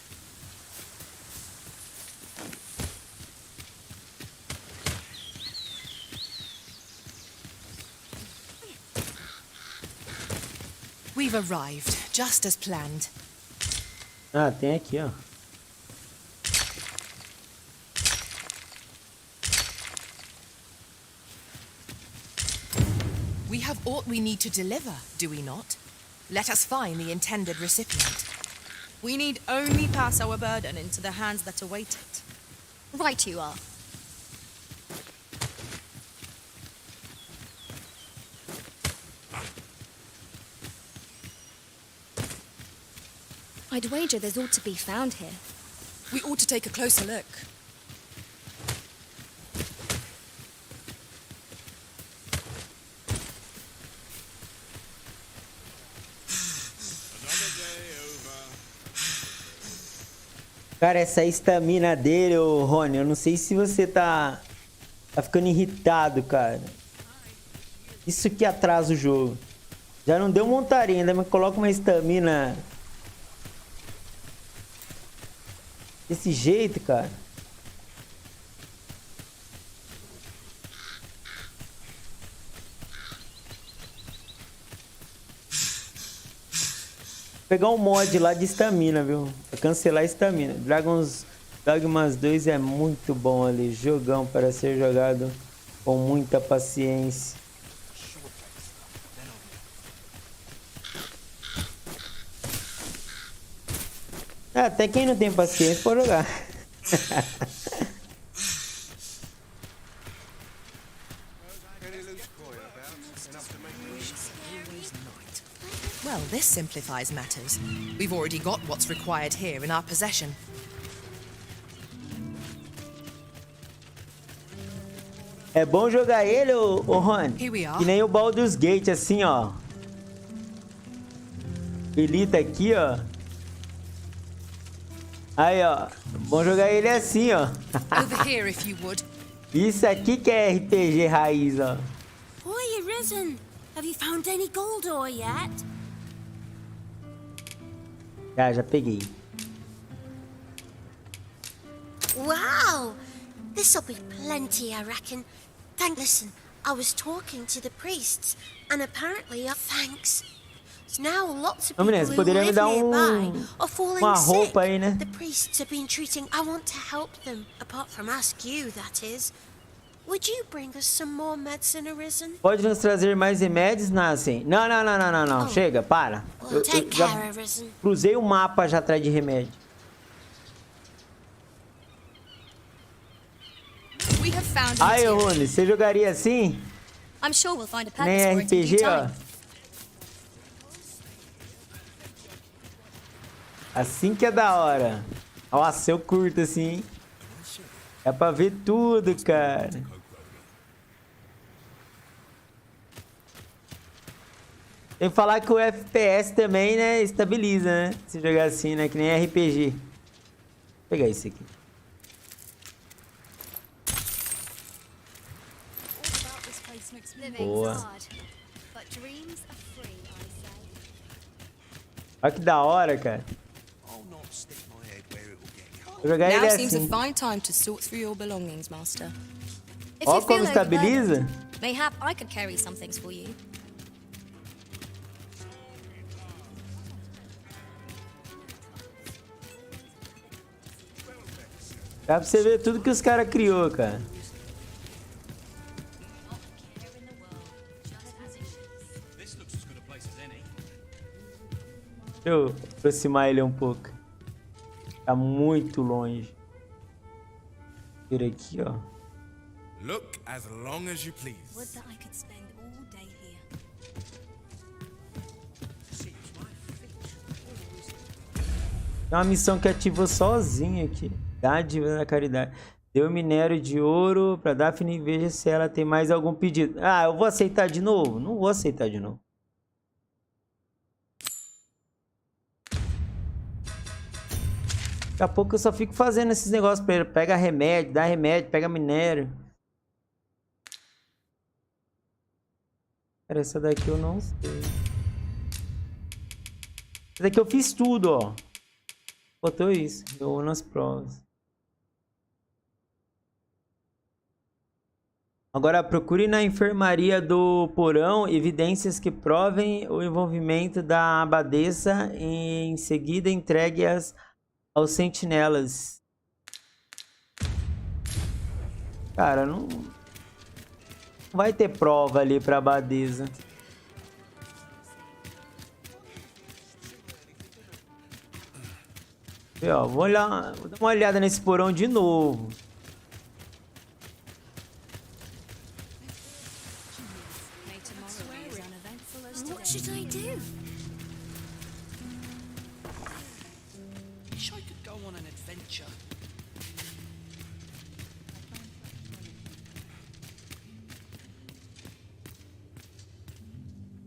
We've arrived, just as planned. Ah, tem aqui, ó. We have aught we need to deliver, do we not? Let us find the intended recipient. We need only pass our burden into the hands that await it. Right you are. I'd wager there's ought to be found here. We ought to take a closer look. Cara, essa estamina dele, ô Rony, eu não sei se você tá ficando irritado, cara. Isso que atrasa o jogo. Já não deu montaria, ainda me coloca uma estamina desse jeito, cara. Vou pegar um mod lá de estamina, viu? Pra cancelar a estamina. Dogmas 2 é muito bom ali. Jogão para ser jogado com muita paciência. Até quem não tem paciência pode jogar. Well, this simplifies matters. We've already got what's required here in our possession. É bom jogar ele, ô Ron. Here we are. Que nem o Baldur's Gate, assim, ó. Ele tá aqui, ó. Aí, ó. Bom jogar ele assim, ó. Over here, if you would. Isso aqui que é RPG raiz, ó. Oi, Arisen. Have you found any gold ore yet? Já peguei. Wow! This'll be plenty, I reckon. Listen, I was talking to the priests, and apparently, thanks. Now lots of people who poderia me live dar nearby are falling uma sick. roupa aí, né? The priests have been treating. I want to help them, apart from ask you, that is. Would you bring us some more medicine, Arisen? Pode nos trazer mais remédios, Nascem? Não. Oh. Chega, para. Well, take care, Arisen. Cruzei o mapa já atrás de remédio. We have found Aí, material. Rony, você jogaria assim? I'm sure we'll find a purpose Nem for it in due RPG, ó. time. Assim que é da hora. Nossa, eu curto assim, hein? É pra ver tudo, cara. Tem que falar que o FPS também, né, estabiliza, né? Se jogar assim, né? Que nem RPG. Vou pegar esse aqui. Boa. Olha que da hora, cara. Vou jogar ele Now seems assim. a fine time to sort through your belongings, Master. If Ó you como feel estabiliza. overburdened, mayhap I could carry some things for you. Dá pra você ver tudo que os caras criou, cara. Deixa eu aproximar ele um pouco. Tá muito longe. Vira aqui, ó. Look as long as you please. Would that I could spend all day here. Tem uma missão que ativou sozinha aqui. Dádiva da caridade. Deu minério de ouro pra Daphne e veja se ela tem mais algum pedido. Ah, eu vou aceitar de novo? Não vou aceitar de novo. Daqui a pouco eu só fico fazendo esses negócios pra ele. Pega remédio, dá remédio, pega minério. Cara, essa daqui eu não sei. Essa daqui eu fiz tudo, ó. Botou isso. Eu nas provas. Agora procure na enfermaria do porão evidências que provem o envolvimento da abadesa e em seguida entregue-as aos sentinelas. Cara, não vai ter prova ali pra abadesa. E, ó, vou dar uma olhada nesse porão de novo. What should I do? Wish I could go on an adventure.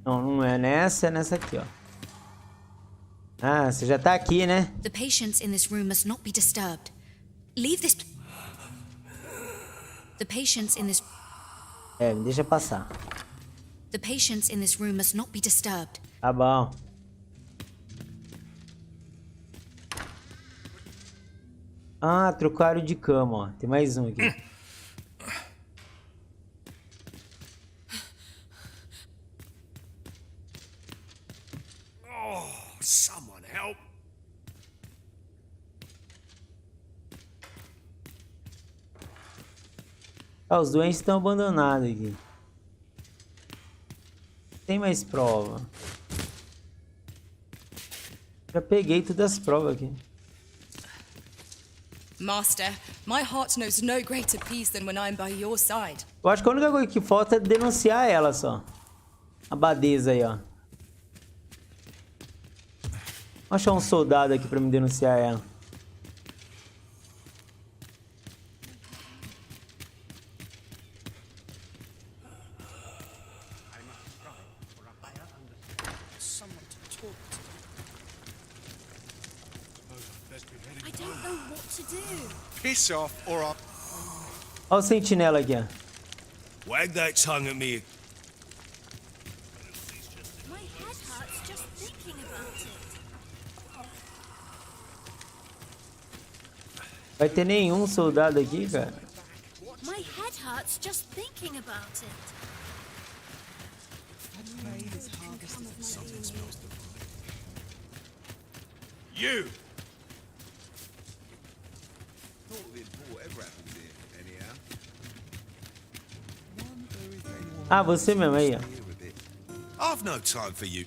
Não, não é nessa, é nessa aqui, ó. Ah, você já tá aqui, né? The patients in this room must not be disturbed. Leave this. The patients in this. É, me deixa passar. The patients in this room must not be disturbed. Tá bom. Ah, trocaram de cama, ó. Tem mais um aqui. Oh, someone help. Ah, os doentes estão abandonados aqui. Tem mais prova. Já peguei todas as provas aqui. Master, my heart knows no greater peace than when I'm by your side. Eu acho que a única coisa que falta é denunciar ela só. A abadesa aí, ó. Vou achar um soldado aqui pra me denunciar ela. I don't know what to do. Piss off or I'll Olha o sentinela aqui, ó. wag that tongue at me. My head hurts just thinking about it. Vai ter nenhum soldado aqui, cara. My head hurts just thinking about it. You! Ah, você mesmo aí, ó. I've no time for you.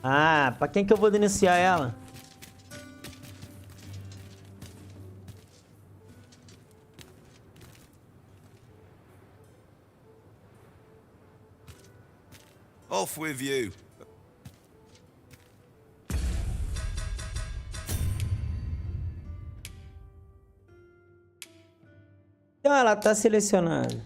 Ah, pra quem que eu vou denunciar ela? Off with you. Então ela tá selecionando.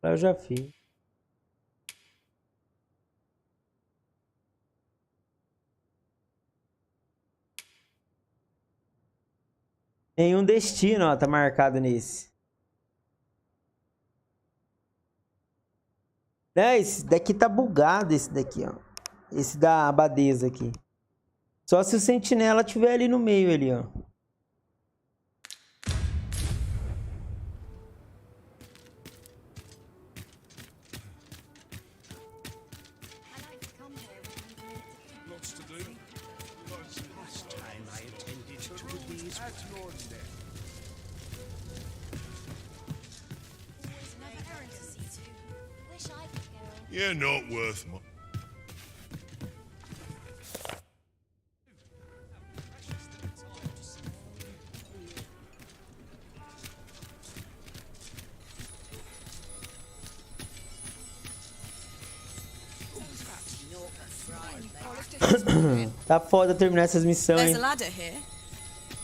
Eu já fiz. Nenhum destino, ó, tá marcado nesse. Né, esse daqui tá bugado, esse daqui, ó. Esse da abadesa aqui. Só se o sentinela tiver ali no meio, ali, ó. You're not worth much. Tá foda terminar essas missões, There's hein? a ladder here.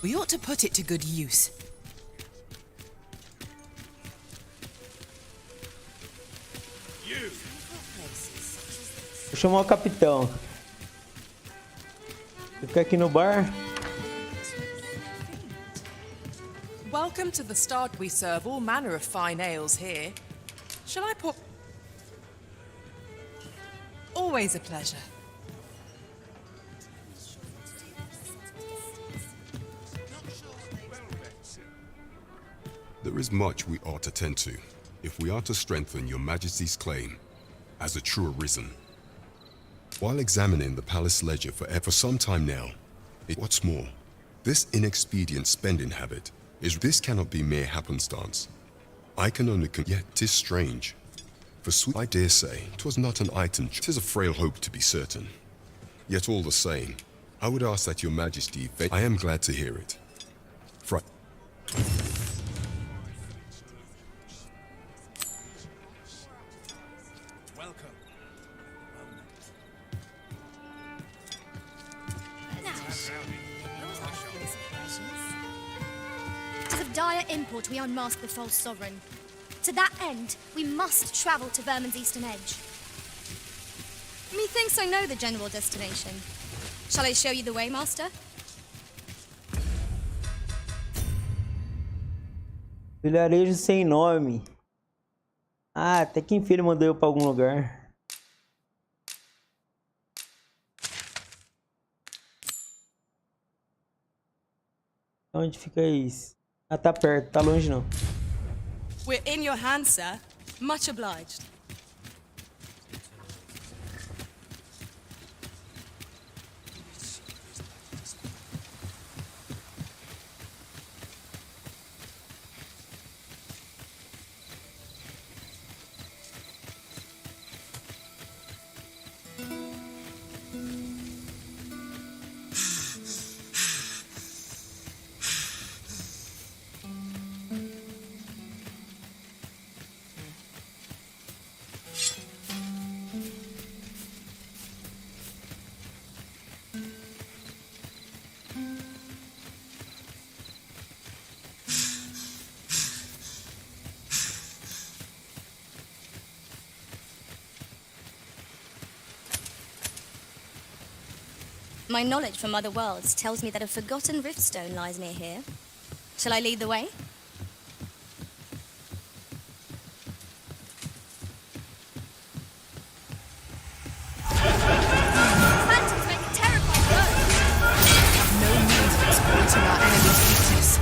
We ought to put it to good use. Vou chamar o capitão. Fica aqui no bar. Welcome to the start. We serve all manner of fine ales here. Shall I put... Always a pleasure. There is much we ought to tend to, if we are to strengthen your Majesty's claim as a true Arisen. While examining the palace ledger for some time now, what's more, this inexpedient spending habit this cannot be mere happenstance. I can only yet 'tis strange. For sweet I dare say, 'twas not an item, 'tis a frail hope to be certain. Yet all the same, I would ask that your Majesty, I am glad to hear it. Dire import we unmask the false sovereign. To that end, we must travel to Vermin's eastern edge. Methinks I know the general destination. Shall I show you the way, Master? Vilarejo sem nome. Ah, até que enfim ele mandou eu pra algum lugar. Onde fica isso? Ah, tá perto, tá longe não. We're in your hands, sir. Much obliged. My knowledge from other worlds tells me that a forgotten riftstone lies near here. Shall I lead the way? Phantoms make a terrifying bird. No means of exploiting our enemy's weakness.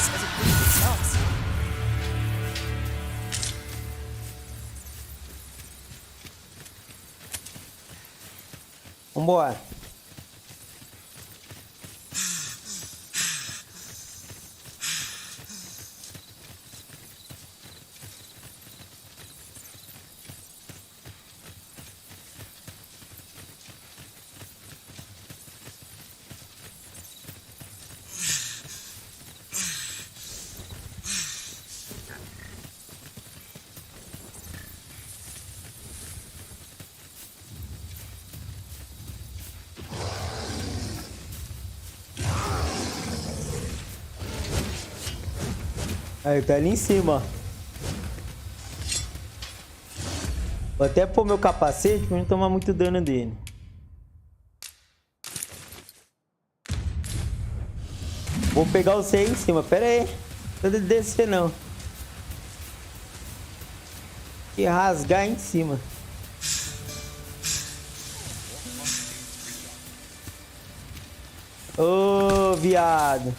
peace as it breathes us. Vambora. Aí, tá ali em cima, ó. Vou até pôr meu capacete pra não tomar muito dano dele. Vou pegar você aí em cima. Pera aí. Não precisa descer, não. E rasgar em cima. Ô, viado.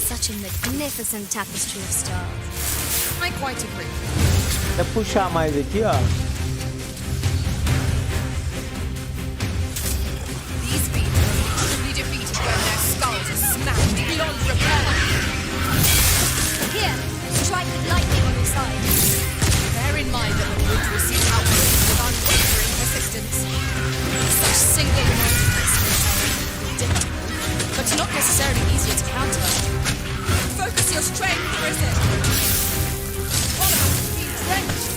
Such a magnificent tapestry of stars. I quite agree. Quer puxar mais aqui, ó. These people will be defeated when their skulls are smashed beyond repair. Here, strike with lightning on your side. Bear in mind that the wood will see outbreaks with unwavering persistence. Such single mindedness is difficult, but not necessarily easier to counter. Focus your strength, Risen. One of us be drenched.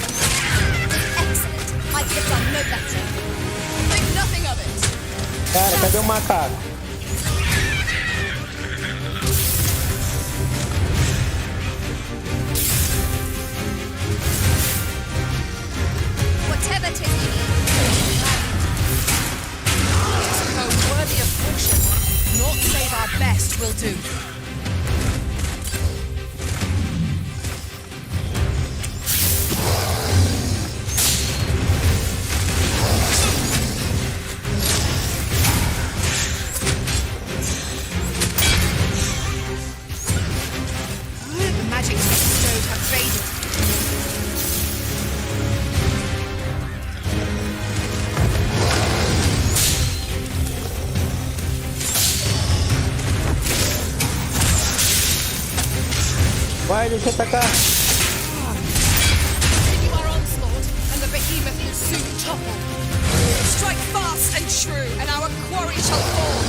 Excellent. I could have done no better. Think nothing of it. Cara, cadê o macaco? Whatever it is you need. So worthy of caution. Not save our best will do. The magic bestowed have faded. Vai, deixa eu atacar. Continue our onslaught, and the behemoth will soon topple. Strike fast and true, and our quarry shall fall.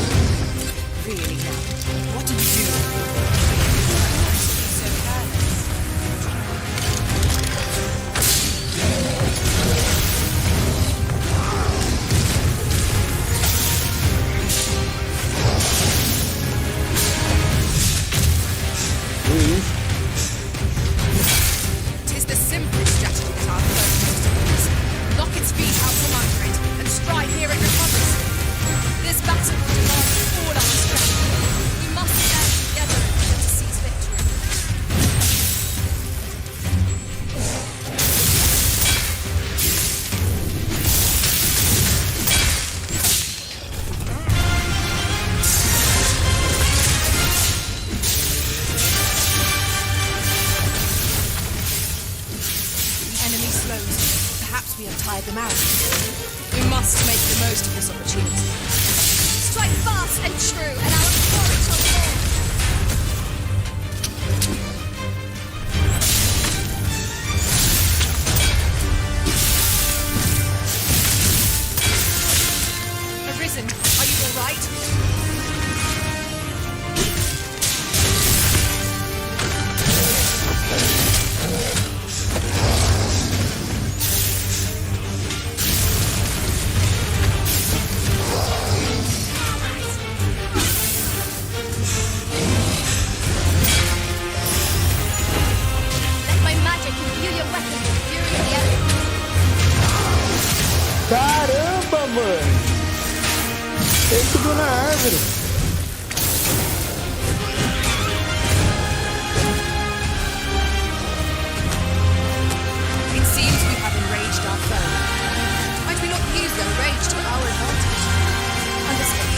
Really now, what do you do? So careless. Tis the simple strategy that our foe most use. Knock its feet out from under it, and strike here it recovers. This battle will demand all our strength. We must stand together in order to seize victory. The enemy slows. Perhaps we have tired them out. We must make the most of this opportunity. Strike fast and true, and our quarry shall fall. Arisen, are you all right? Let my magic imbue your weapon with the fury of the elements. Caramba, mano. Ele subiu na árvore. It seems we have enraged our foe. Might we not use their rage to our advantage? Understood.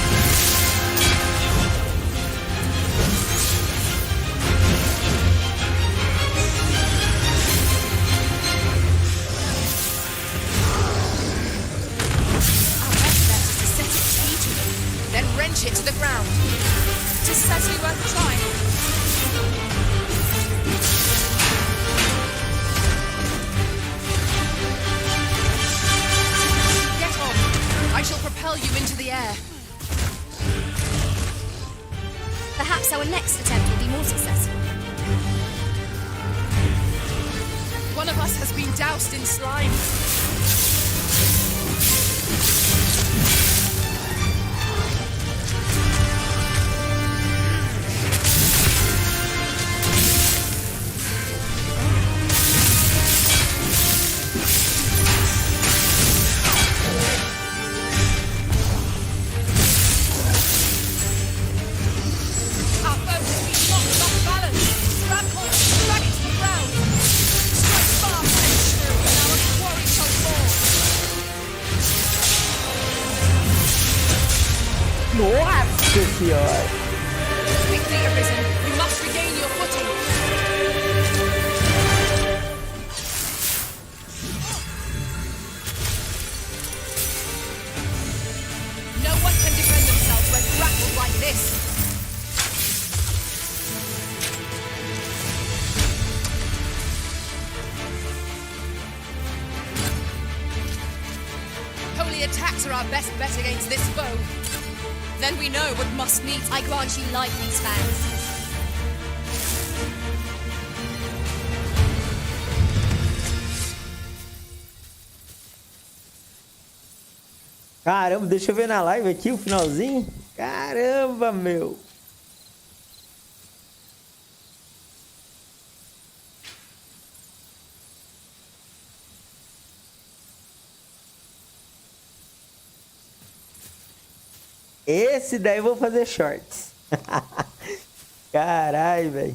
wrench it to the ground. It is certainly worth a try. Get on. I shall propel you into the air. Perhaps our next attempt will be more successful. One of us has been doused in slime. Nossa senhora! Quickly, Arisen. We must regain your footing. No one can defend themselves when grappled like this. Holy attacks are our best bet against this foe. Then we know what must needs. I grant you light, these fans. Caramba, deixa eu ver na live aqui o finalzinho. Caramba, meu. Esse daí eu vou fazer shorts. Caralho, velho.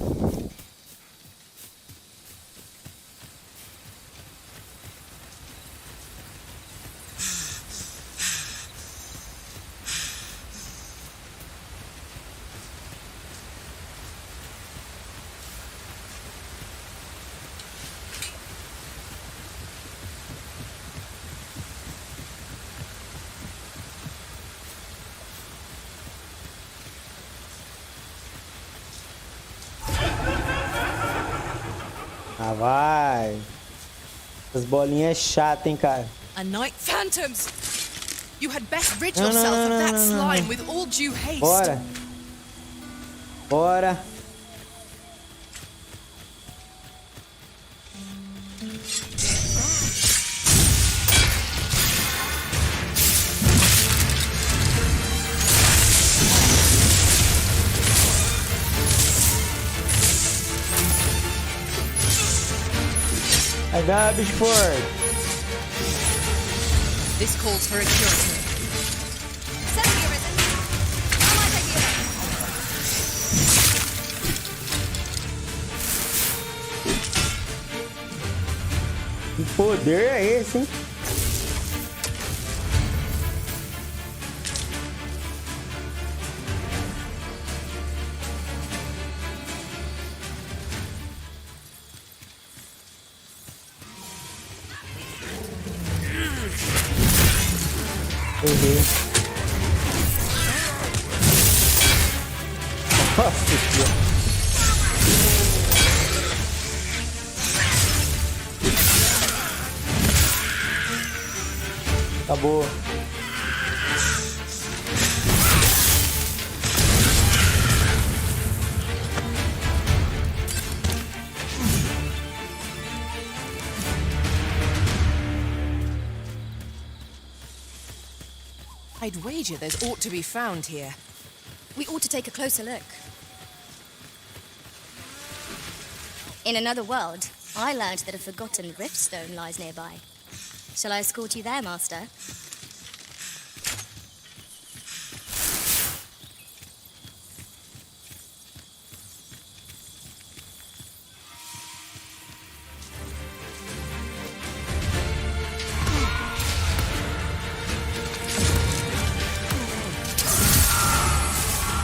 Ah, vai. As bolinhas chatas, hein, cara. A night phantoms. You had best rid yourself of that slime with all due haste. Bora. Bora. Vai dar, bicho forte. This calls for a curative. Certainly, Arisen. How might I be of help? Que poder é esse, hein? Errei. Nossa senhora. Acabou. I'd wager there's aught to be found here. We ought to take a closer look. In another world, I learned that a forgotten riftstone lies nearby. Shall I escort you there, Master?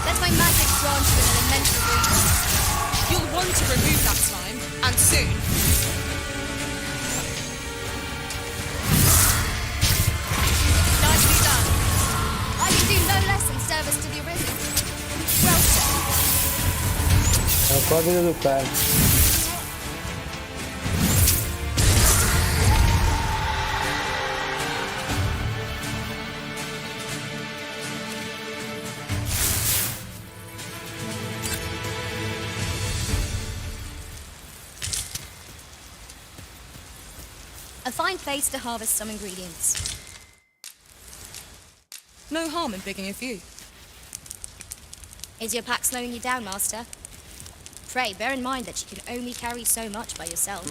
Let my magic grant you an elemental breeze. You'll want to remove that slime, and soon. Nicely done. I can do no less than serve service to the Arisen. Well É o código do cara. A fine place to harvest some ingredients. No harm in picking a few. Is your pack slowing you down, Master? Pray, bear in mind that you can only carry so much by yourself.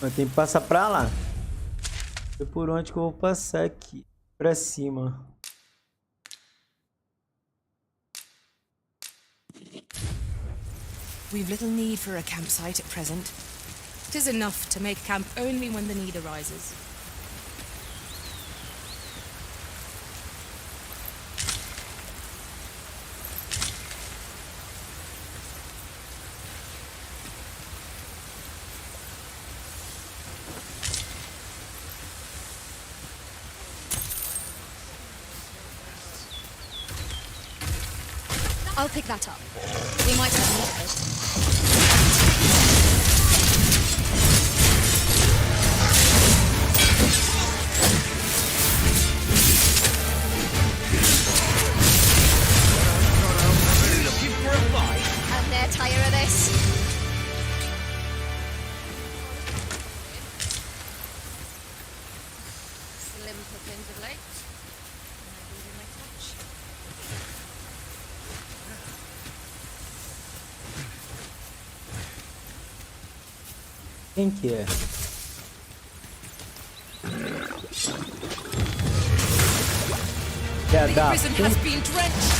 Eu tenho que passar pra lá. E por onde que eu vou passar aqui? Pra cima. We've little need for a campsite at present. 'Tis enough to make camp only when the need arises. I'll pick that up. We might have need of it. Looking for a fight? Out there, tire of this. Slim pickings of late. Losing my touch. Quem que é? The prison has been drenched.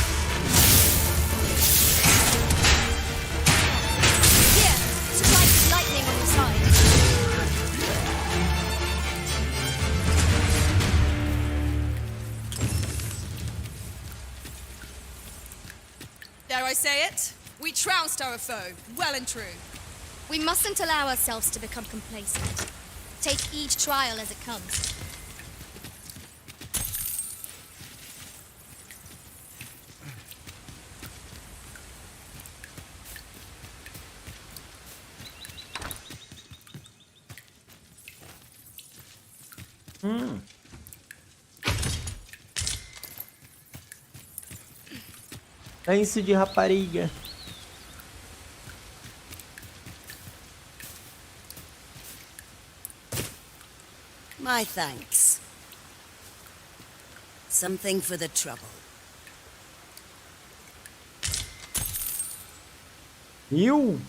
Here, strike lightning on the side. Dare I say it? We trounced our foe, well and true. We mustn't allow ourselves to become complacent. Take each trial as it comes. É isso de rapariga. My thanks. Something for the trouble. You?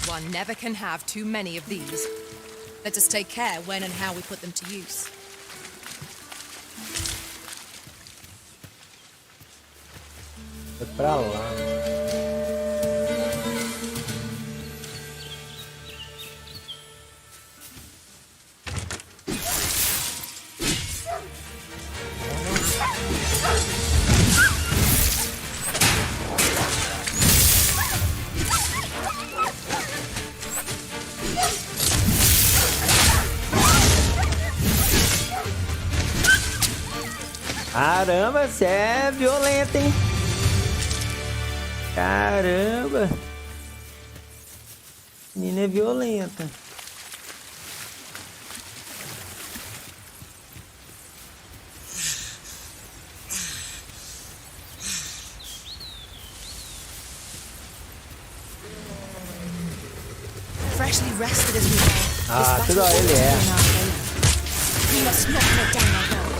One never can have too many of these. Let us take care when and how we put them to use. É pra lá. Caramba, você é violenta, hein? Caramba. Menina é violenta. Freshly rested as we are. Ah, tudo ele é. We must not let down our guard.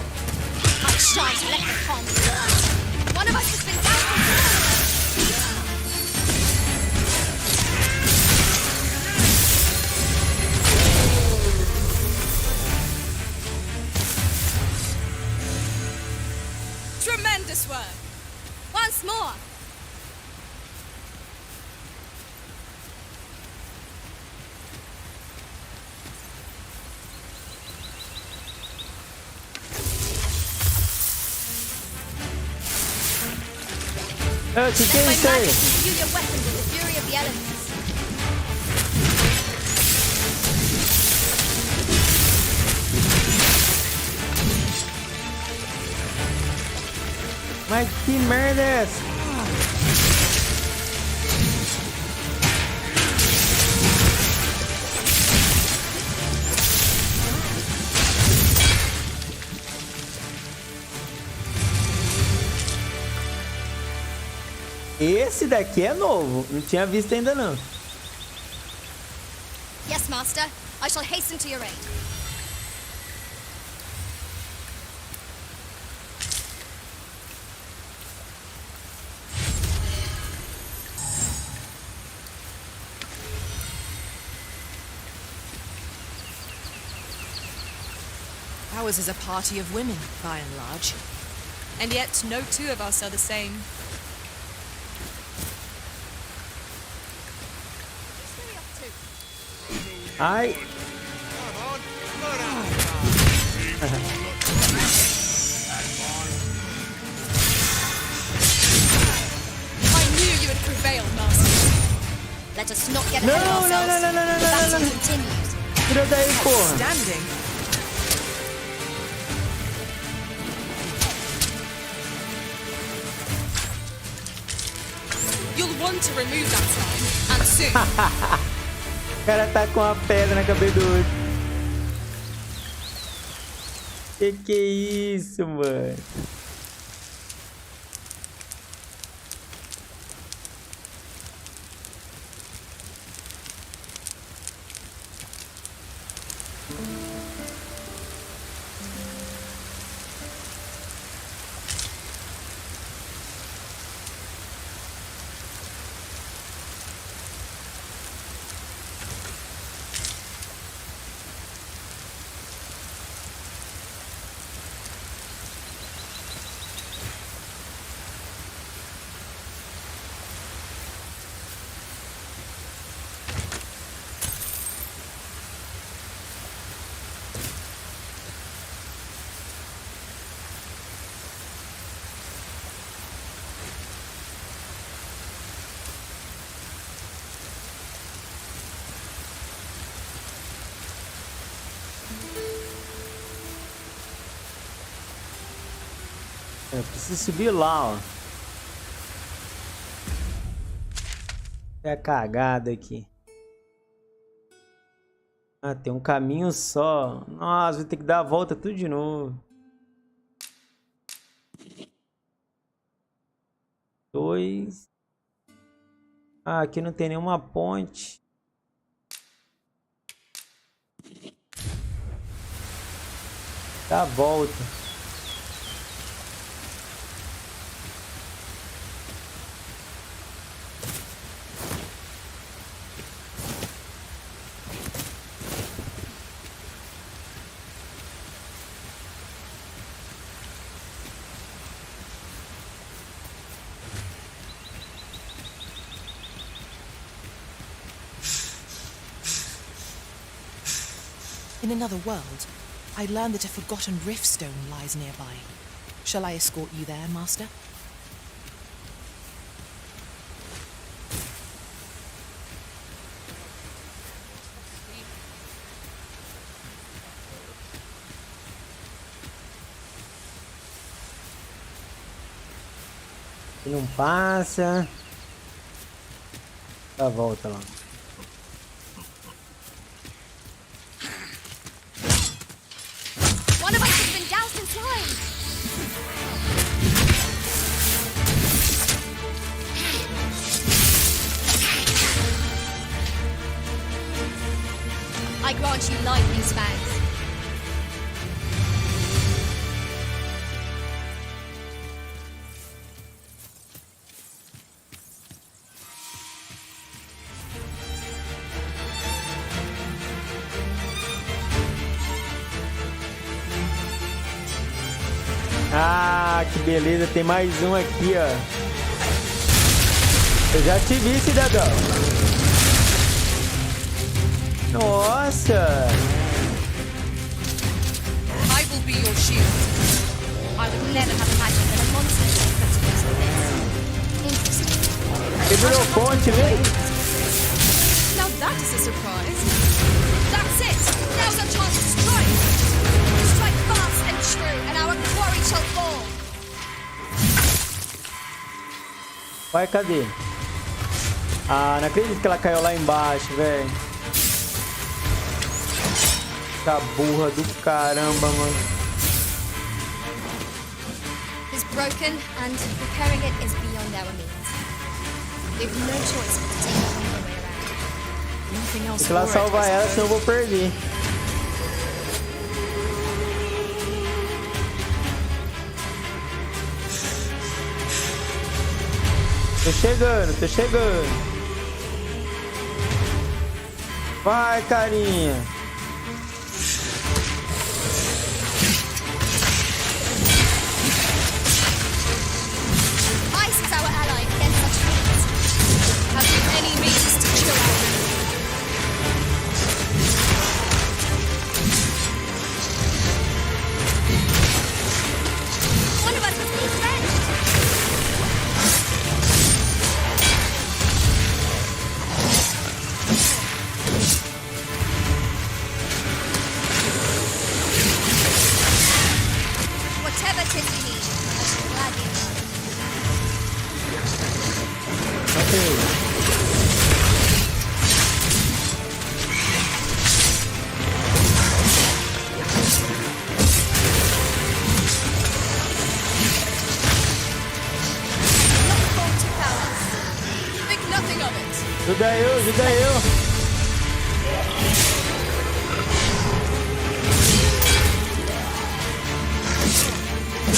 I shan't let the calm be lost. One of us has been down before. Tremendous work. Once more. Oh, que é isso aí? Imbue your weapon with the fury of the elements. Mas que merda é essa? Esse daqui é novo, não tinha visto ainda não. Yes, master. I shall hasten to your aid. Ours is a party of women, by and large. And yet, no two of us are the same. Ai. I knew you would prevail, master. Let us not get ahead of ourselves. The battle continues. Tira daí, porra. Standing. You'll want to remove that time, and soon. O cara tá com a pedra na cabeça do outro. Que é isso, mano? Eu preciso subir lá, ó. É a cagada aqui. Ah, tem um caminho só. Nossa, vou ter que dar a volta tudo de novo. 2. Ah, aqui não tem nenhuma ponte. Dá a volta. In another world, I learned that a forgotten rift stone lies nearby. Shall I escort you there, master? E não passa. Dá a volta lá. One of us has been doused in slime. I grant you lightning spans. Ah, Ah, que beleza. Tem mais um aqui, ó. Eu já te vi, cidadão. Nossa. I will be your shield. I would never have imagined that a monster could use this. Interesting. Quebrou ponte, velho. Now that is a surprise. That's it. Now's our chance to strike. Strike fast and true, and our quarry shall fall. Vai, cadê? Ah, não acredito que ela caiu lá embaixo, velho. Essa burra do caramba, mano. It's broken, and repairing it is beyond our means. We have no choice but to take the longer way around. Nothing else Tem que ir lá for it, salvar I ela, suppose. senão eu vou perder. Tô chegando, tô chegando. Vai, carinha. Ice is our ally against such threats. Have you any means to chill out? One of us must be friends. Whatever it is you need, I shall gladly not fall to cowards. Think nothing of it. Ajuda eu, ajuda eu.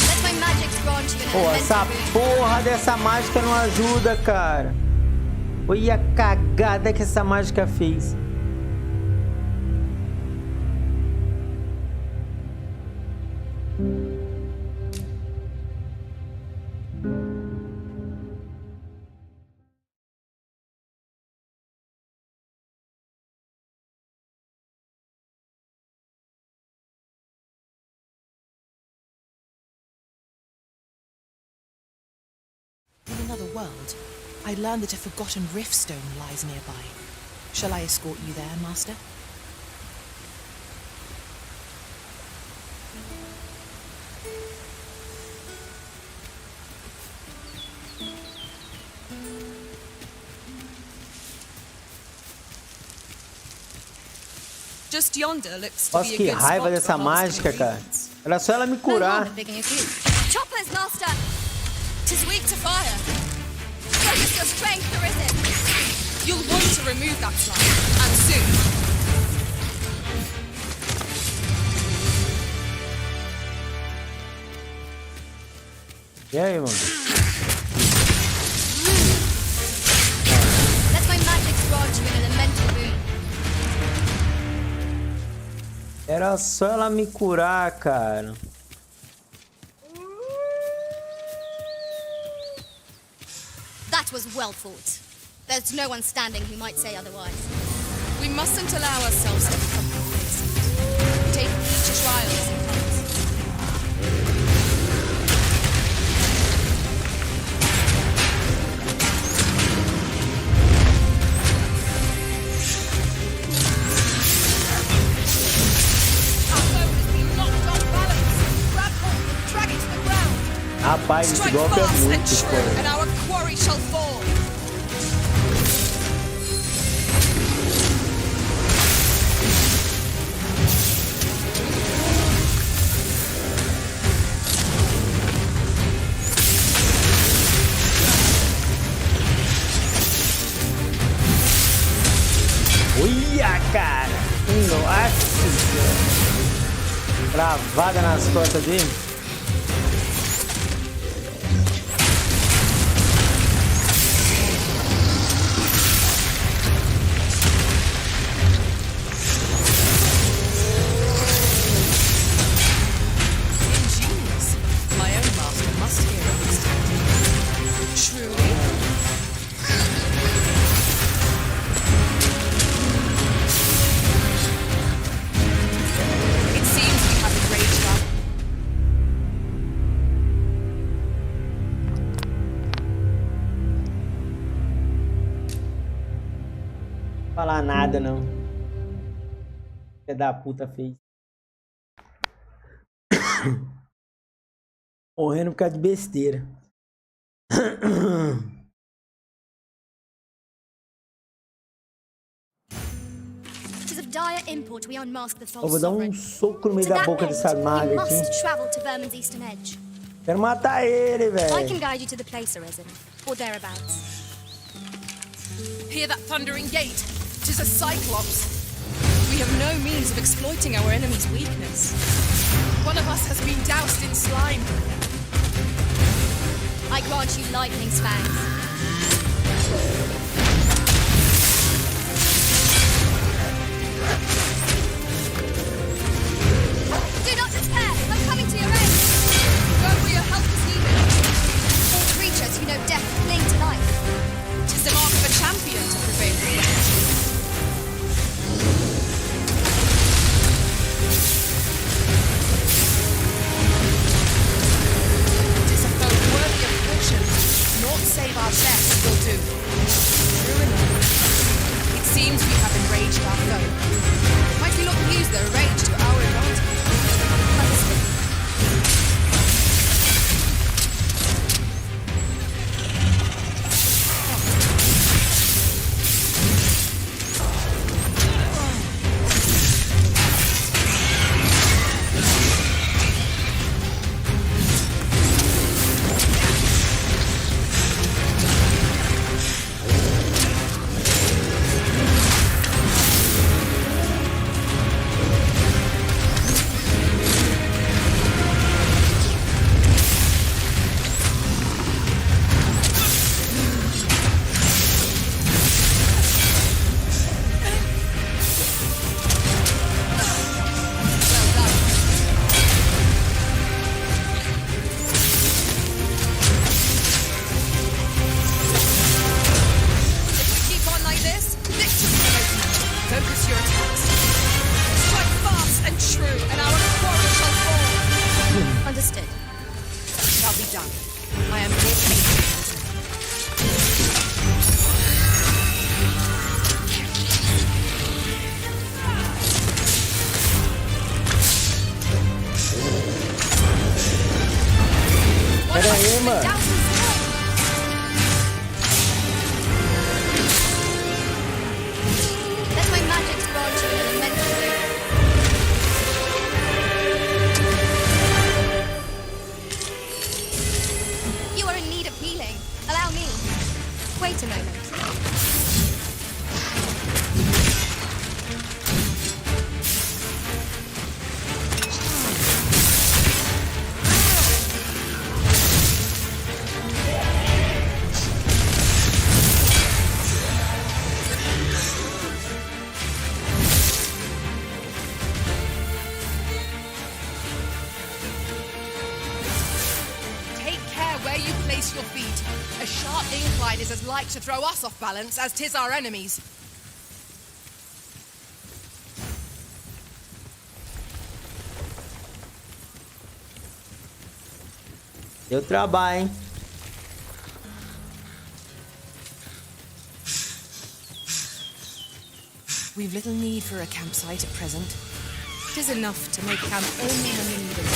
Let my magic grant you an Pô, essa elemental porra dessa mágica não ajuda, cara. Olha a cagada que essa mágica fez. In another world, I learned that a forgotten rift stone lies nearby. Shall I escort you there, Master? Just yonder looks to Nossa, be a que good raiva spot dessa for harvesting mágica, cara. ingredients. Era só ela me No curar. harm in picking a few. Choppers, Master! 'Tis weak to fire. Focus your strength to resist. You'll want to remove that slime, and soon. E aí, mano? Let my magic grant you an elemental boon. Era só ela me curar, cara. That was well fought. There's no one standing who might say otherwise. We mustn't allow ourselves to become complacent. Take each trial as it comes. Our boat has been knocked off balance. Grab hold and drag it to the ground. Rapaz, esse Strike golpe é fast and muito true, forte. and our quarry shall fall. Olha, cara. Nossa senhora. Travada nas costas dele. Ingenious. My own master Falar nada, não. Filha da puta fez. Morrendo por causa de besteira. It is of dire import we unmask the Eu false vou dar sovereign. soco no meio To da that boca end, dessa we maga aqui. must travel to Vermin's eastern edge. Quero matar ele, I velho. can guide you to the place, Arisen, or thereabouts. Hear that thundering gate? 'Tis a cyclops. We have no means of exploiting our enemy's weakness. One of us has been doused in slime. I grant you lightning's fangs. Do not despair! I'm coming to your aid! Go where your help is needed. All creatures who know death cling to life. 'Tis the mark of a champion to prevail with death. Tis a foe worthy of caution. Naught save our death will do. True enough. It seems we have enraged our foe. Might we not use their rage to our advantage? Pera aí, mano. Let my magic grant you an immense relief. You are in need of healing. Allow me. Wait a moment. Take care where you place your feet. A sharp incline is as like to throw us off balance as 'tis our enemies. Deu trabalho, hein? We've little need for a campsite at present. 'Tis enough to make camp only when we need it.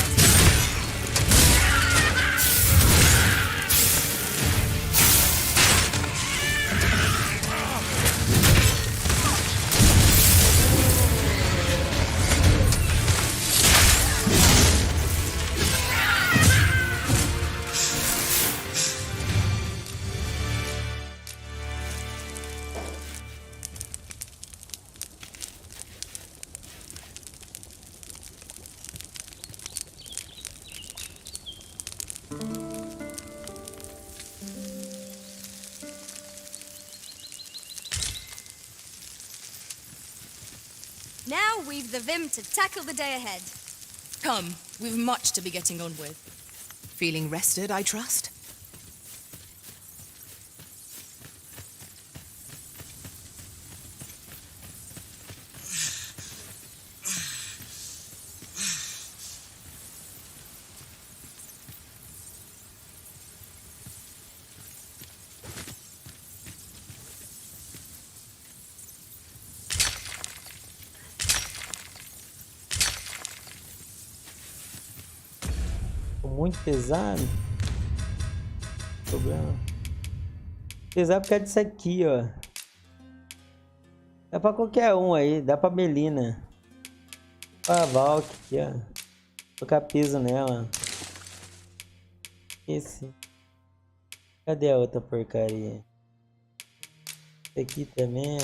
Now we've the vim to tackle the day ahead. Come, we've much to be getting on with. Feeling rested, I trust? muito pesado. Problema. Pesado por causa disso aqui, ó. Dá pra qualquer um aí. Dá pra Melina. Pra Valk aqui, ó. Colocar peso nela. Esse. Cadê a outra porcaria? Esse aqui também, ó.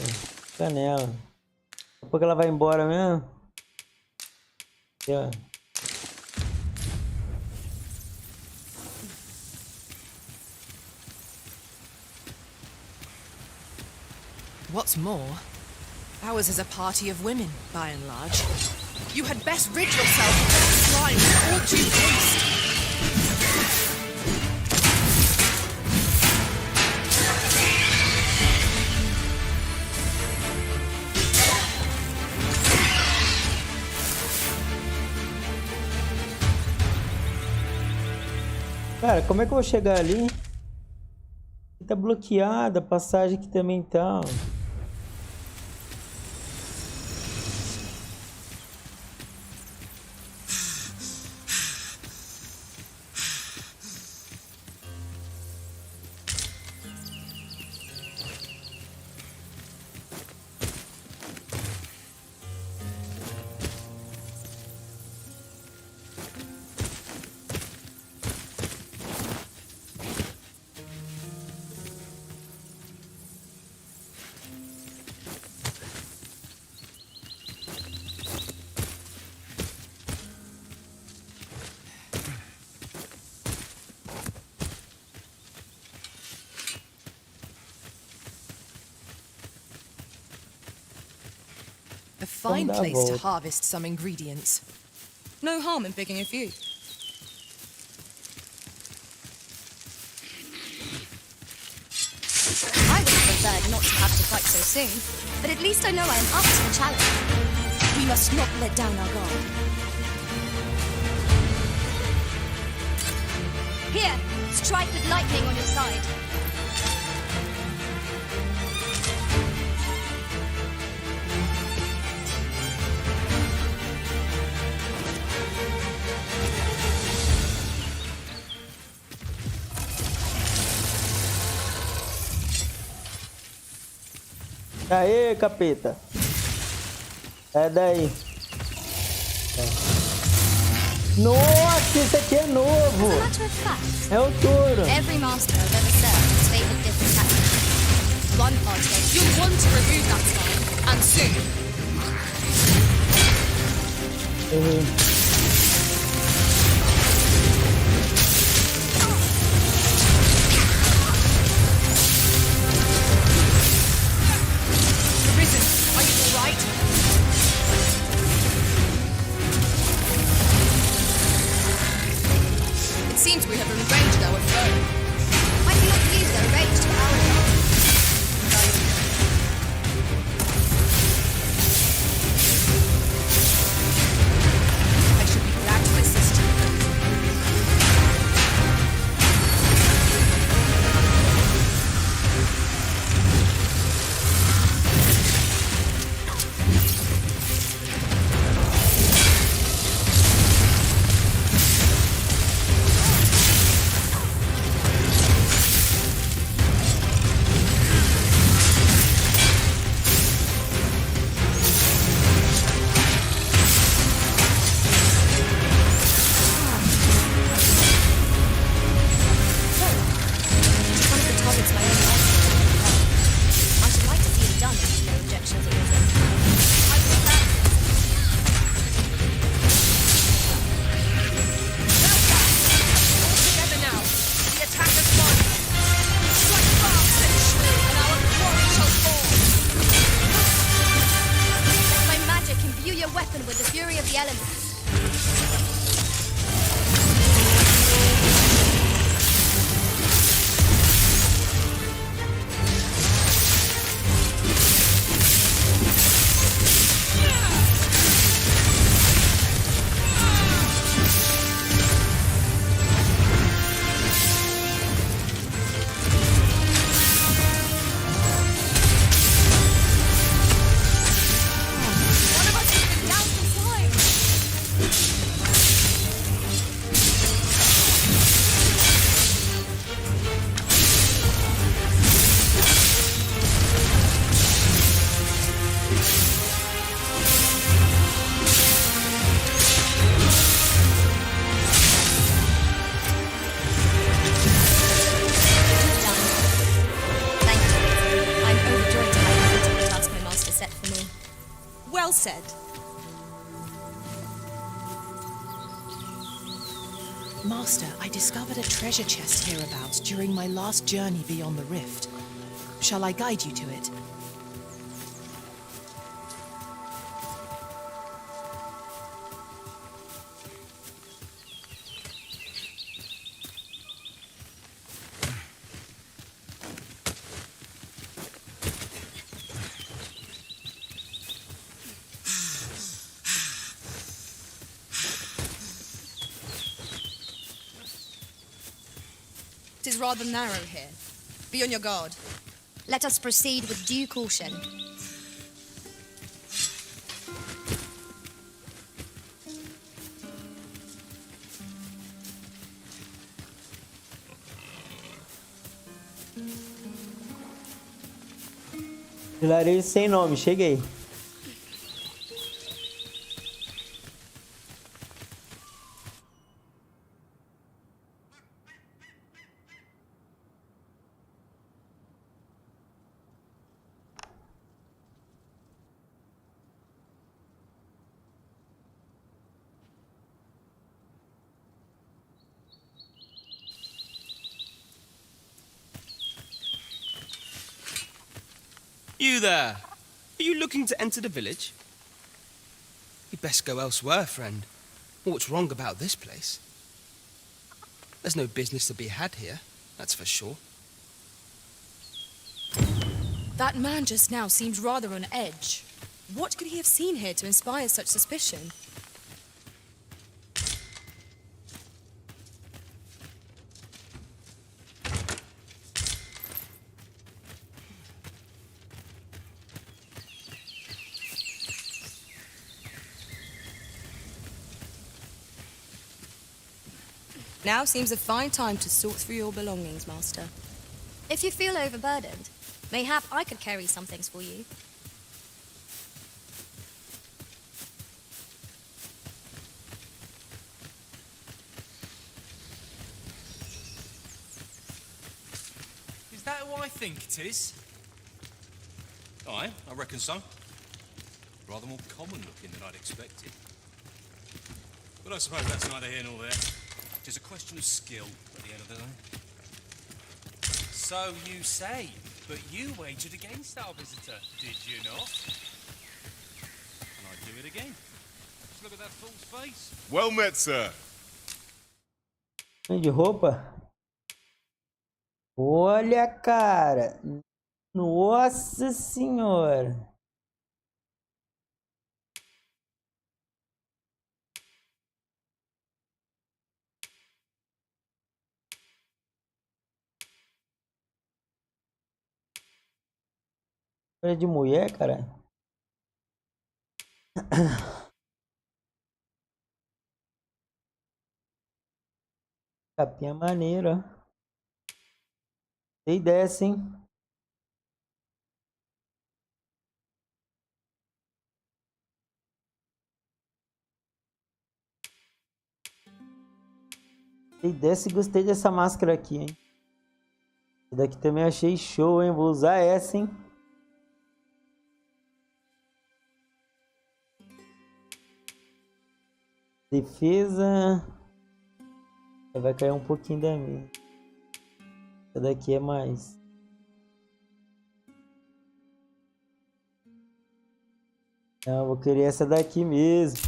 Fica nela. Daqui a pouco ela vai embora mesmo. Aqui, ó. What's more, ours is a party of women, by and large. You had best rid yourself of that slime with all due haste. Cara, como é que eu vou chegar ali? Tá bloqueada, a passagem aqui também tá. A fine place to harvest some ingredients. No harm in picking a few. I would have preferred not to have to fight so soon, but at least I know I am up to the challenge. We must not let down our guard. Here, strike with lightning on your side. Aê, capeta. É daí. Nossa, esse aqui é novo. As a matter of fact, é o touro. Every master I've ever served has favored different tactics. One party gave You'll want to remove that slime, and soon. Risen, are you all right? It seems we have enraged our foe. I cannot use their rage to our advantage. said. Master, I discovered a treasure chest hereabouts during my last journey beyond the rift. Shall I guide you to it? It is rather narrow here. Be on your guard. Let us proceed with due caution. Vilarejo sem nome, cheguei. You there! Are you looking to enter the village? You'd best go elsewhere, friend. What's wrong about this place? There's no business to be had here, that's for sure. That man just now seems rather on edge. What could he have seen here to inspire such suspicion? Now seems a fine time to sort through your belongings, Master. If you feel overburdened, mayhap I could carry some things for you. Is that who I think it is? Aye, I reckon so. Rather more common looking than I'd expected. But I suppose that's neither here nor there. It's a question of skill at the end of the day. So you say, but you wagered against our visitor, did you not? And I'd do it again. Just look at that fool's face. Well met, sir. De roupa? Olha, cara. Nossa senhora. Olha de mulher, cara. Capinha maneira. Tem dessa, hein? Tem dessa e gostei dessa máscara aqui, hein? Essa daqui também achei show, hein? Vou usar essa, hein? Defesa. Vai cair um pouquinho da minha. Essa daqui é mais. Não, vou querer essa daqui mesmo.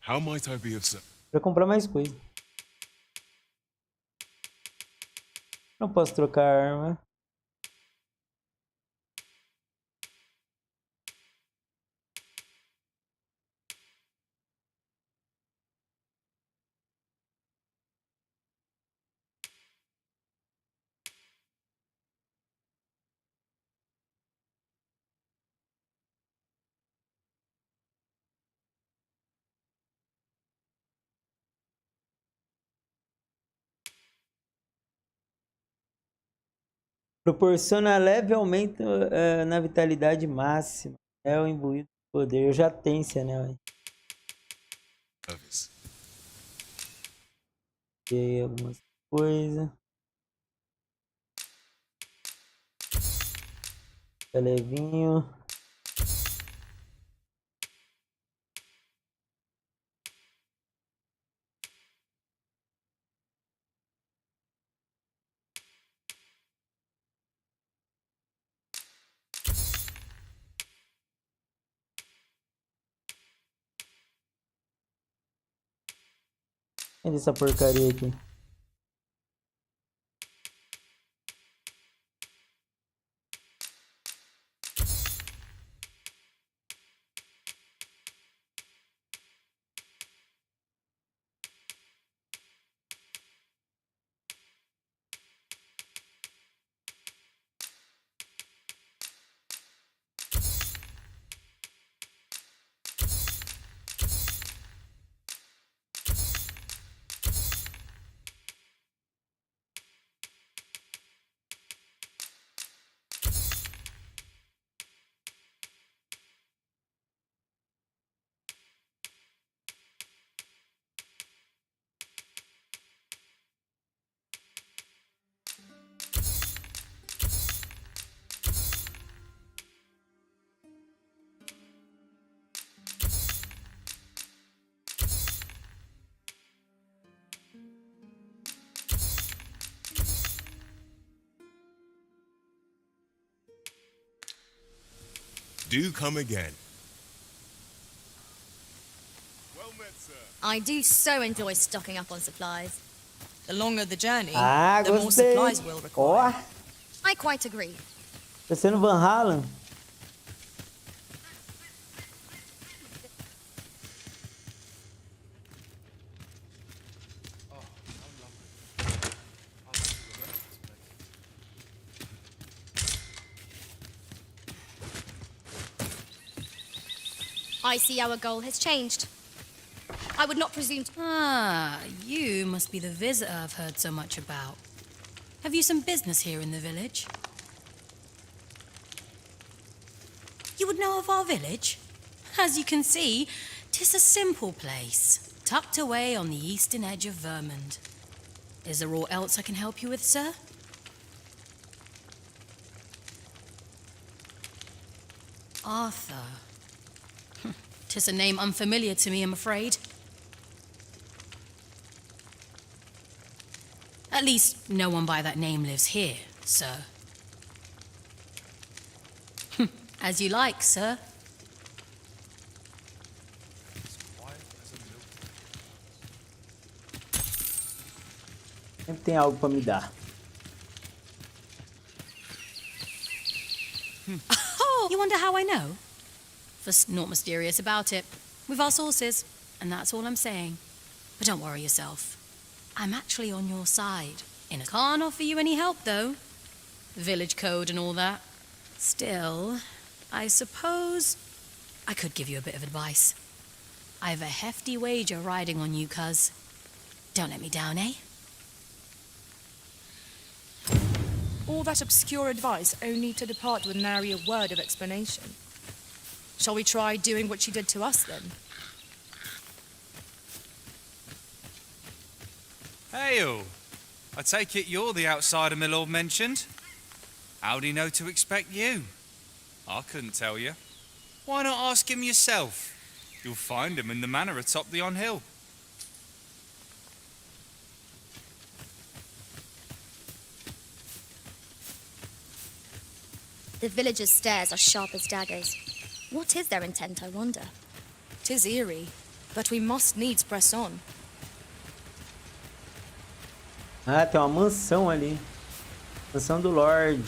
How might I be of service? Pra comprar mais coisa. Não posso trocar a arma. Proporciona leve aumento na vitalidade máxima. É o imbuído de poder. Eu já tenho esse anel aí. Peguei algumas coisas. Tá levinho. Cadê essa porcaria aqui? Do come again. I do so enjoy stocking up on supplies. The longer the journey, Ah, the more gostei. supplies we'll require. Ó, I quite agree. tá sendo Van Halen. I see our goal has changed. I would not presume to... Ah, you must be the visitor I've heard so much about. Have you some business here in the village? You would know of our village? As you can see, 'tis a simple place, tucked away on the eastern edge of Vermund. Is there aught else I can help you with, sir? Arthur. 'Tis a name unfamiliar to me, I'm afraid. At least, no one by that name lives here, sir. As you like, sir. Sempre tem algo pra me dar. Oh, you wonder how I know? There's naught mysterious about it. We've our sources, and that's all I'm saying. But don't worry yourself. I'm actually on your side. I can't offer you any help, though. Village code and all that. Still, I suppose I could give you a bit of advice. I've a hefty wager riding on you, cuz. Don't let me down, eh? All that obscure advice only to depart with nary a word of explanation. Shall we try doing what she did to us, then? Hail! I take it you're the outsider my lord mentioned? How'd he know to expect you? I couldn't tell you. Why not ask him yourself? You'll find him in the manor atop the on-hill. The villagers' stares are sharp as daggers. What is their intent, I wonder? 'Tis eerie, but we must needs press on. Ah, tem uma mansão ali. Mansão do Lorde.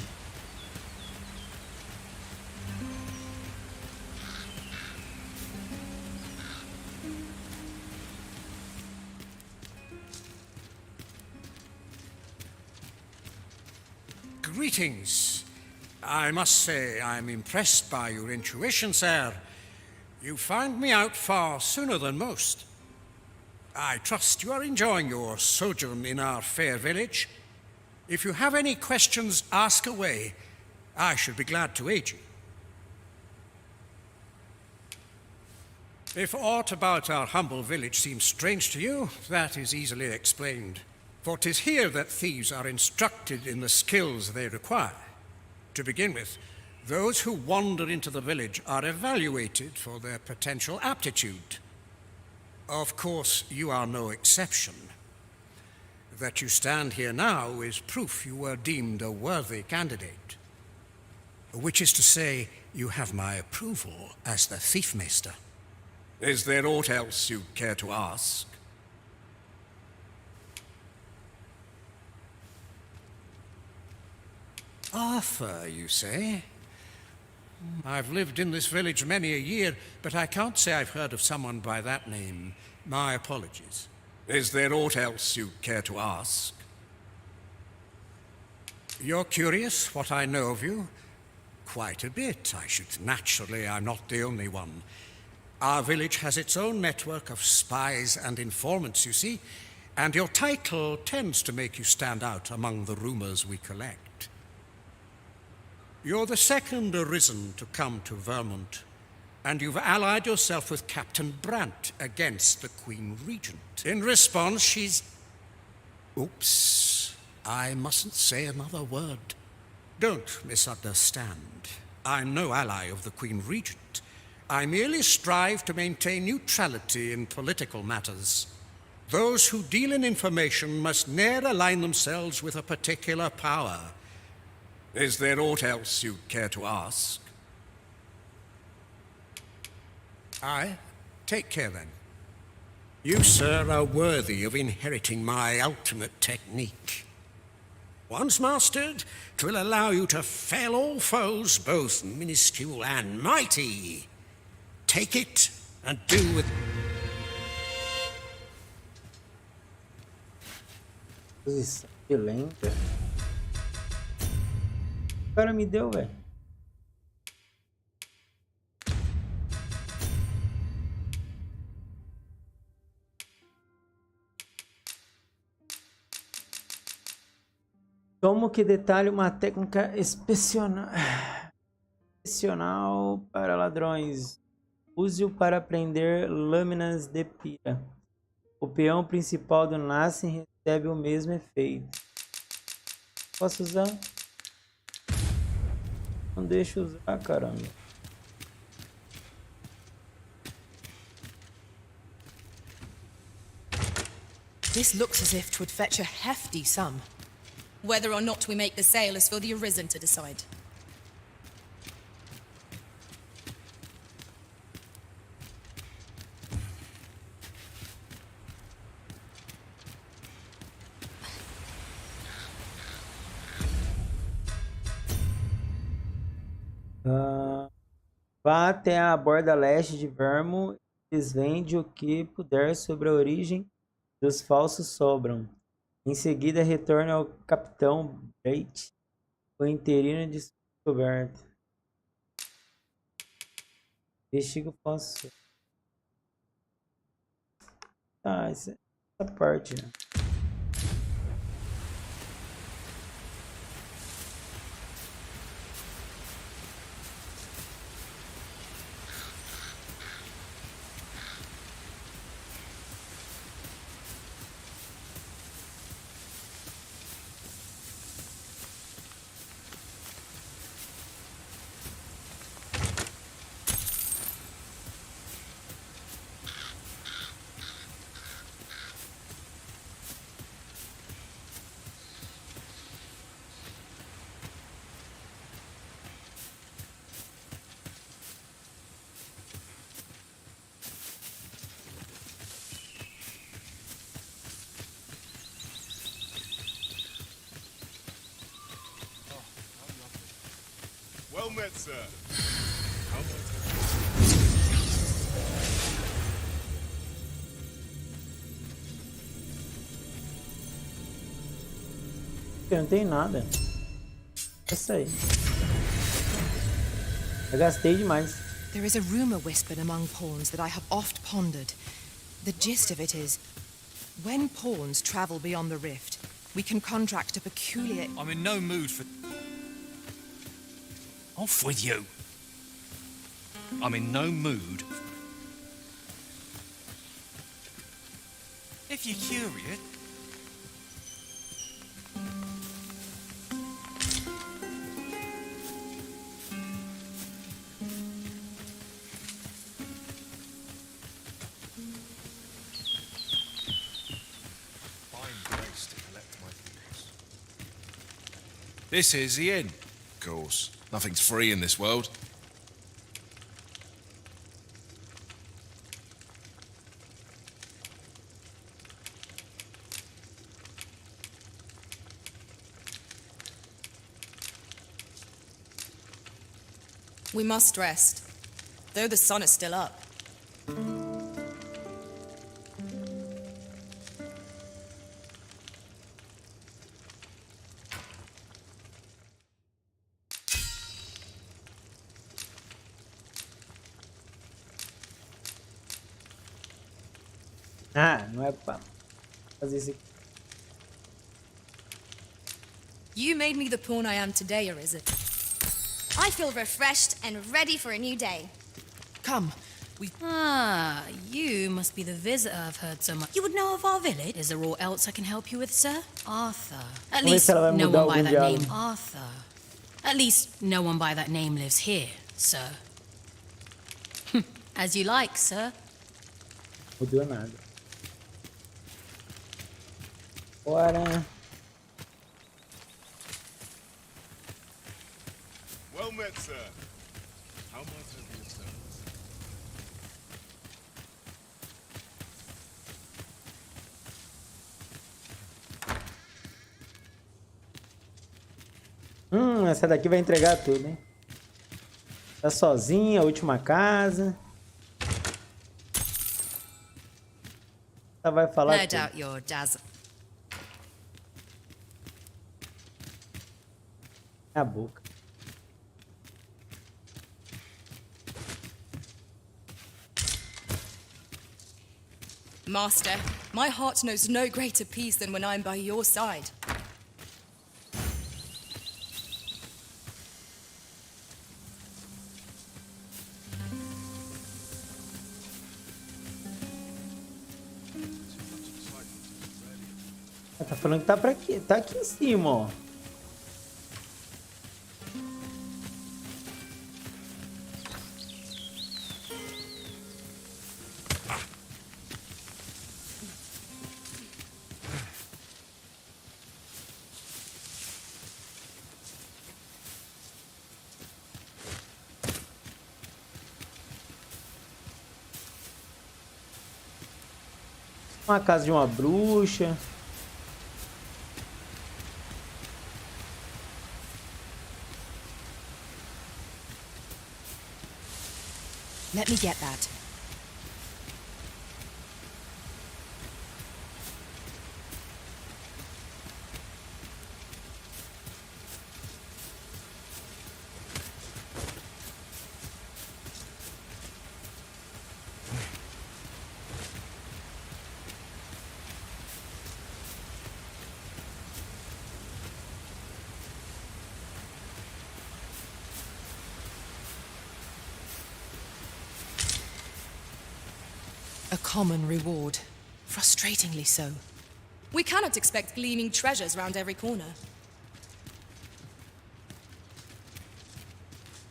Greetings. I must say I'm impressed by your intuition, sir. You found me out far sooner than most. I trust you are enjoying your sojourn in our fair village. If you have any questions, ask away. I should be glad to aid you. If aught about our humble village seems strange to you, that is easily explained. For 'tis here that thieves are instructed in the skills they require. To begin with, those who wander into the village are evaluated for their potential aptitude. Of course, you are no exception. That you stand here now is proof you were deemed a worthy candidate. Which is to say, you have my approval as the thief maester. Is there aught else you care to ask? Arthur, you say? I've lived in this village many a year, but I can't say I've heard of someone by that name. My apologies. Is there aught else you care to ask? You're curious what I know of you? Quite a bit, I should. Naturally, I'm not the only one. Our village has its own network of spies and informants, you see, and your title tends to make you stand out among the rumors we collect. You're the second Arisen to come to Vermont, and you've allied yourself with Captain Brant against the Queen Regent. In response, she's... Oops, I mustn't say another word. Don't misunderstand. I'm no ally of the Queen Regent. I merely strive to maintain neutrality in political matters. Those who deal in information must ne'er align themselves with a particular power. Is there aught else you'd care to ask? Aye, take care then. You, sir, are worthy of inheriting my ultimate technique. Once mastered, 'twill allow you to fell all foes, both minuscule and mighty. Take it and do with... Posição lenta. O cara me deu, velho. Como que detalha uma técnica excepcional para ladrões. Use-o para prender lâminas de pira. O peão principal do Nassim recebe o mesmo efeito. Posso usar? Não deixa usar, caramba. This looks as if 'twould fetch a hefty sum. Whether or not we make the sale is for the Arisen to decide. Vá até a borda leste de Vermo e desvende o que puder sobre a origem dos falsos Sobram. Em seguida, retorne ao Capitão Brait, o interino de descoberta. Investiga o falso. Ah, essa parte, né? Well met, sir. Não tem nada. Essa aí. Eu gastei demais. There is a rumor whispered among pawns that I have oft pondered. The gist of it is, when pawns travel beyond the rift, we can contract a peculiar... I'm in no mood for... Off with you. I'm in no mood. If you're curious... This is the inn. Of course. Nothing's free in this world. We must rest, though the sun is still up. Ah, não é pra fazer isso aqui. You made me the pawn I am today, Arisen. I feel refreshed and ready for a new day. Come, Ah, you must be the visitor I've heard so much. You would know of our village? Is there aught else I can help you with, sir? Arthur. At Vamos ver least se ela vai no mudar one by algum that name. diálogo. Arthur. At least no one by that name lives here, sir. As you like, sir. Mudou nada. Bora. Well met, sir. How might I be of service? Essa daqui vai entregar tudo, hein? Tá sozinha, última casa. Ela vai falar No tudo. doubt your dazzle. A boca. Master, my heart knows no greater peace than when I'm by your side. Ela tá falando que tá pra aqui, tá aqui em cima, ó. Uma casa de uma bruxa. Let me get that. a common reward. Frustratingly so. We cannot expect gleaming treasures round every corner.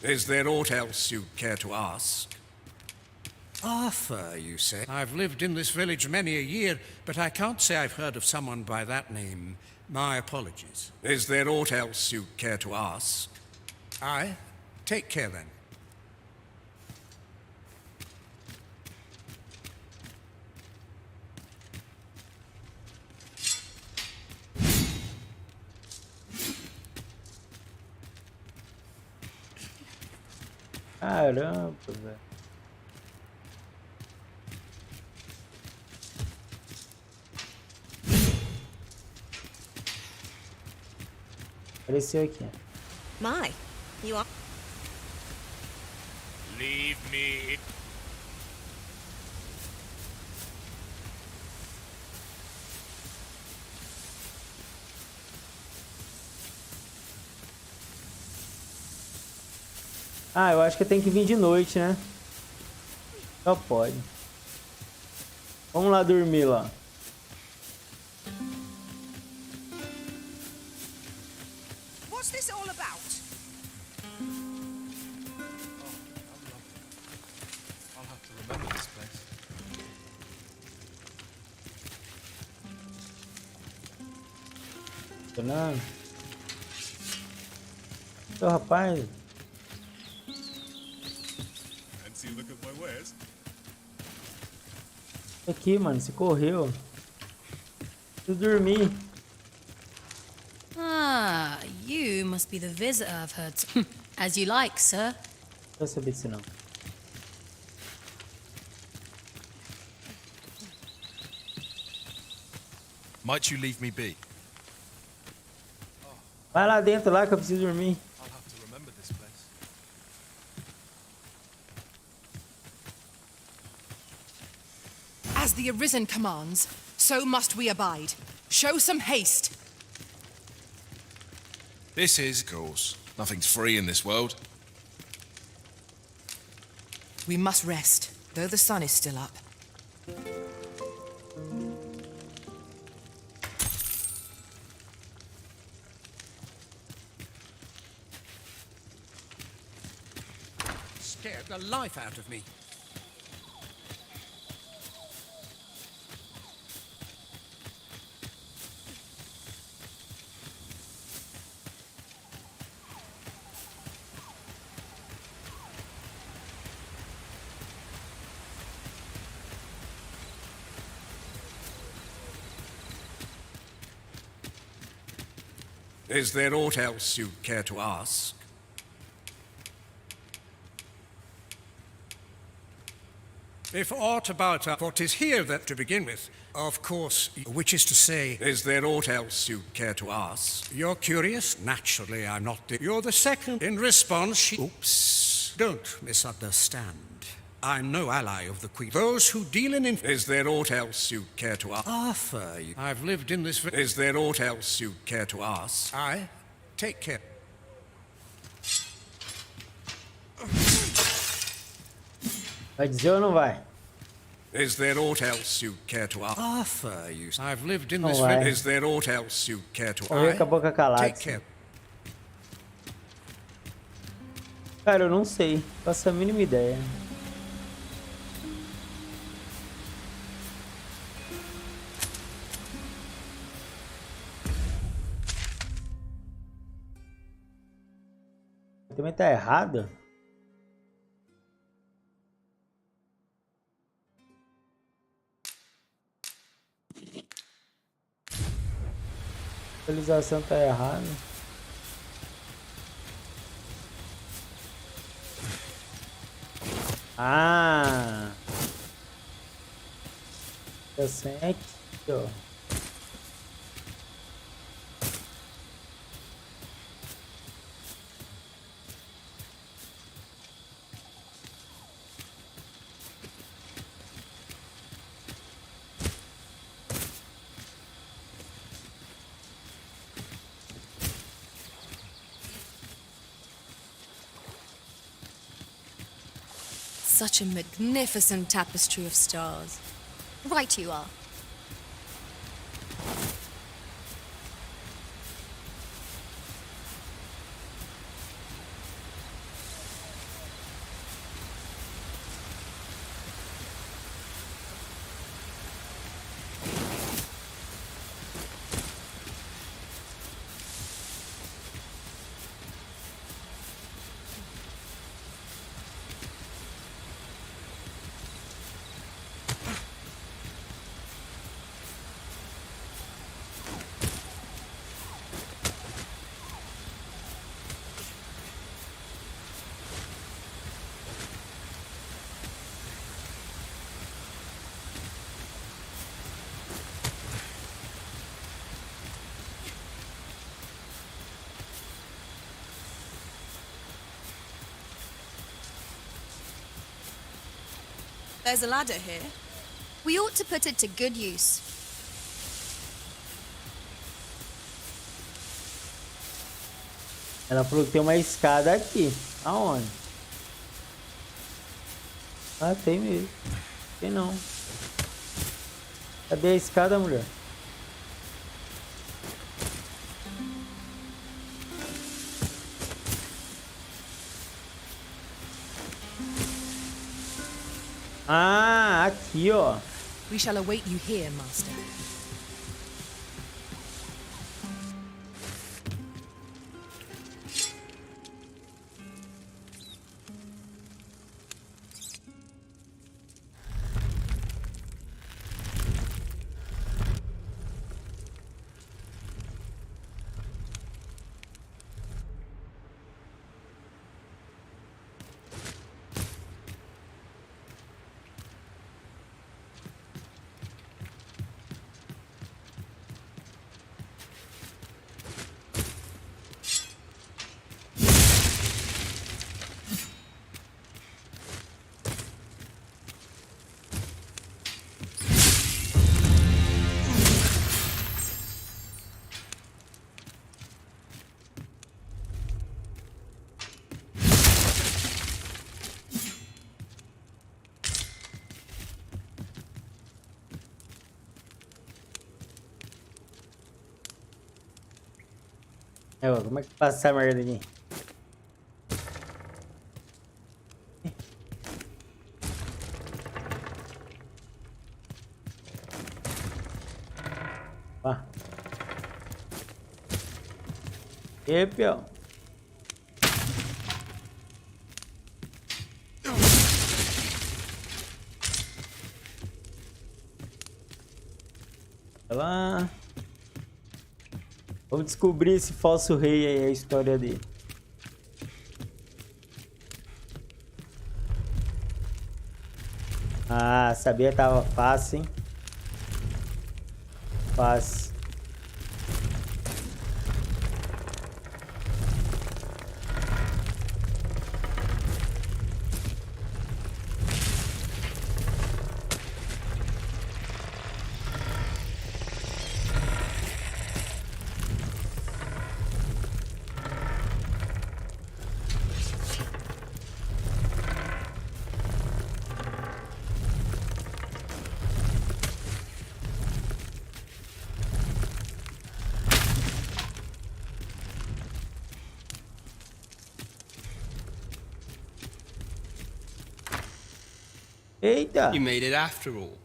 Is there aught else you care to ask? Arthur, you say? I've lived in this village many a year, but I can't say I've heard of someone by that name. My apologies. Is there aught else you care to ask? Aye. Take care then. Caramba, velho. Apareceu aqui. My, you are... Leave me. Ah, eu acho que tem que vir de noite, né? Só pode. Vamos lá dormir lá. What's this all about? I'll have to remember this place. Funcionando. Ô, rapaz. Fancy a look at my wares? Aqui, mano. Você correu. Preciso dormir. Ah, you must be the visitor I've heard. As you like, sir. Não saber disso não. Might you leave me be? Vai lá dentro lá que eu preciso dormir. I'll have to remember this place. As the Arisen commands, so must we abide. Show some haste. This is, of course. Nothing's free in this world. We must rest, though the sun is still up. Scared the life out of me. Is there aught else you'd care to ask? If aught about what is here that to begin with, of course, which is to say, is there aught else you'd care to ask? You're curious? Naturally, I'm not. You're the second. In response, Oops. Don't misunderstand. I'm no ally of the Queen. Those who deal in... Is there aught else you'd care to ask? Arthur, I've lived in this... Is there aught else you'd care to ask? Aye. Take care. Vai dizer ou não vai? Is there aught else you'd care to ask? Arthur, I've lived in this... Não vai. Is there aught else you'd care to ask? Vou ver com a boca calada. Take care. Cara, eu não sei. Faço a mínima ideia. Também tá errado? A atualização tá errada. Ah! Tá sem aqui, ó. Such a magnificent tapestry of stars. Right you are. There's a ladder here. We ought to put it to good use. Ela falou que tem uma escada aqui. Aonde? Ah, tem mesmo. Tem não. Cadê a escada, mulher? Ah, aqui, ó. We shall await you here, Master. Como é que passa essa merda aqui? Ó. E, pião. Lá. Vamos descobrir esse falso rei aí, a história dele. Ah, sabia que tava fácil, hein? Fácil. Eita! You made it after all.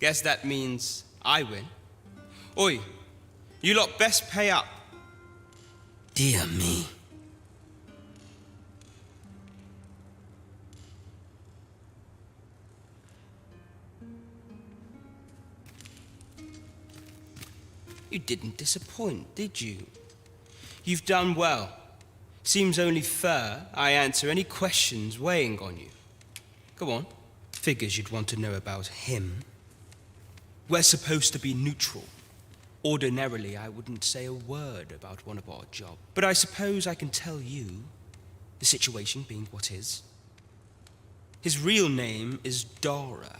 Guess that means I win. Oi, you lot best pay up. Dear me. You didn't disappoint, did you? You've done well. Seems only fair I answer any questions weighing on you. Go on. Figures you'd want to know about him. We're supposed to be neutral. Ordinarily, I wouldn't say a word about one of our jobs. But I suppose I can tell you, the situation being what is. His real name is Dara.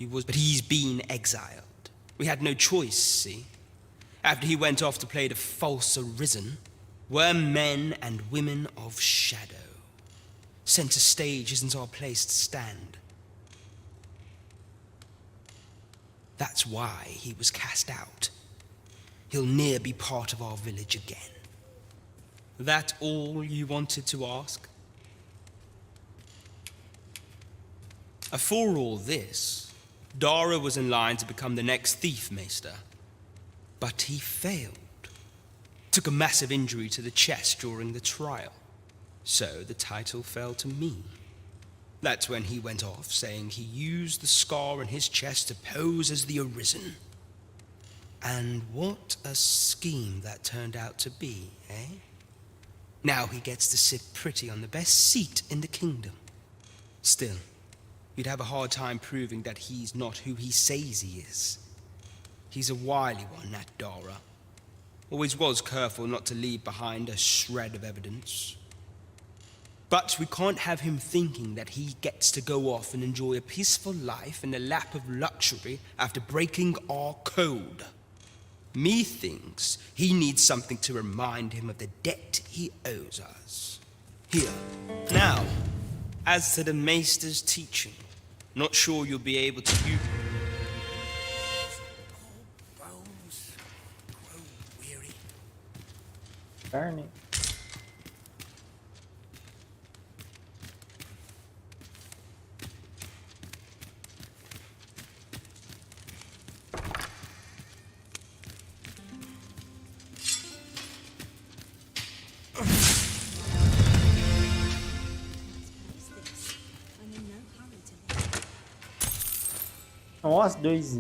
But he's been exiled. We had no choice, see? After he went off to play the false arisen, we're men and women of shadow. Center stage isn't our place to stand. That's why he was cast out. He'll ne'er be part of our village again. That all you wanted to ask? For all this, Dara was in line to become the next thief maester. But he failed. Took a massive injury to the chest during the trial. So the title fell to me. That's when he went off, saying he used the scar on his chest to pose as the Arisen. And what a scheme that turned out to be, eh? Now he gets to sit pretty on the best seat in the kingdom. Still, you'd have a hard time proving that he's not who he says he is. He's a wily one, that Dara. Always was careful not to leave behind a shred of evidence. But we can't have him thinking that he gets to go off and enjoy a peaceful life in the lap of luxury after breaking our code. Methinks he needs something to remind him of the debt he owes us. Here, now, as to the Maester's teaching, not sure you'll be able to use... Bones grow weary. Darn it. Nossa, dois.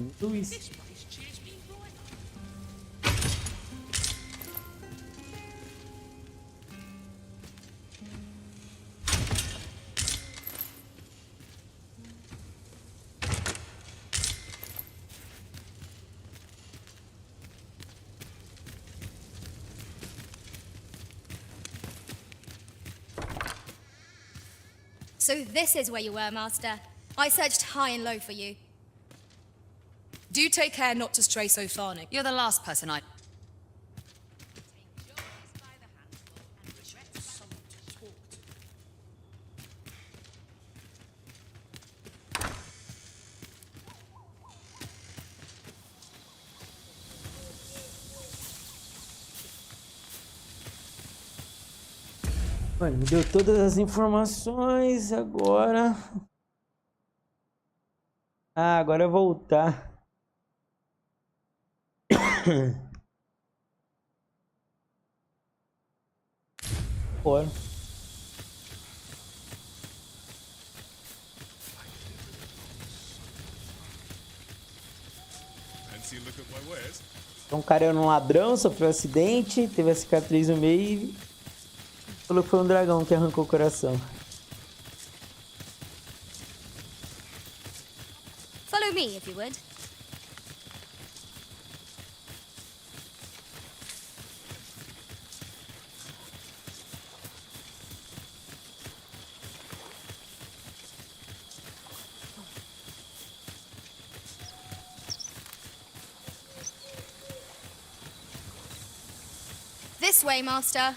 So this is where you were, Master. I searched high and low for you. Do take care not to stray so far, Nick. You're the last person I... Olha, me deu todas as informações agora. Ah, agora é voltar. Bora. Então, um cara era um ladrão, sofreu um acidente, teve a cicatriz no meio e falou que foi um dragão que arrancou o coração. Follow me, if you would. This way, Master.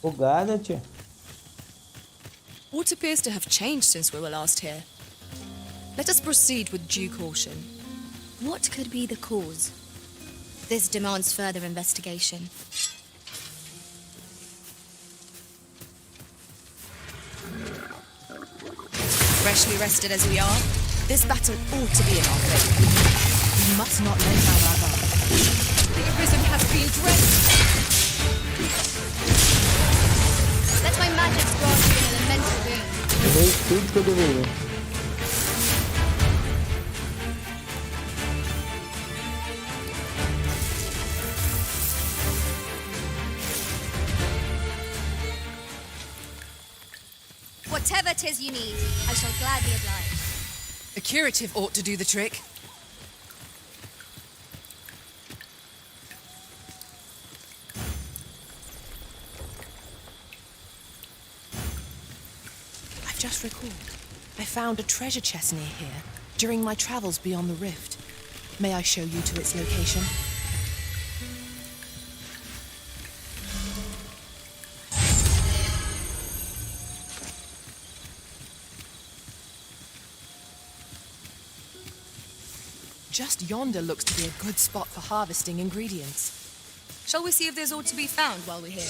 Bugada, tia. What appears to have changed since we were last here? Let us proceed with due caution. What could be the cause? This demands further investigation. Freshly rested as we are, this battle ought to be in our favour. We must not let down our guard. The Arisen has been drenched. Let my magic grant you an elemental boon. Errei tudo que eu deveria. Whatever 'tis you need, I shall gladly oblige. A curative ought to do the trick. I've just recalled. I found a treasure chest near here during my travels beyond the rift. May I show you to its location? Just yonder looks to be a good spot for harvesting ingredients. Shall we see if there's aught to be found while we're here?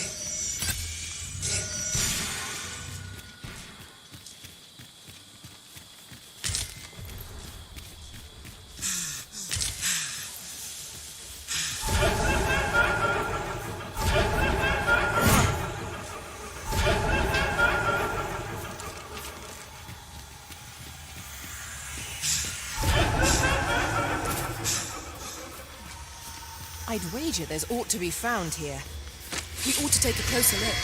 I'd wager there's aught to be found here. We ought to take a closer look.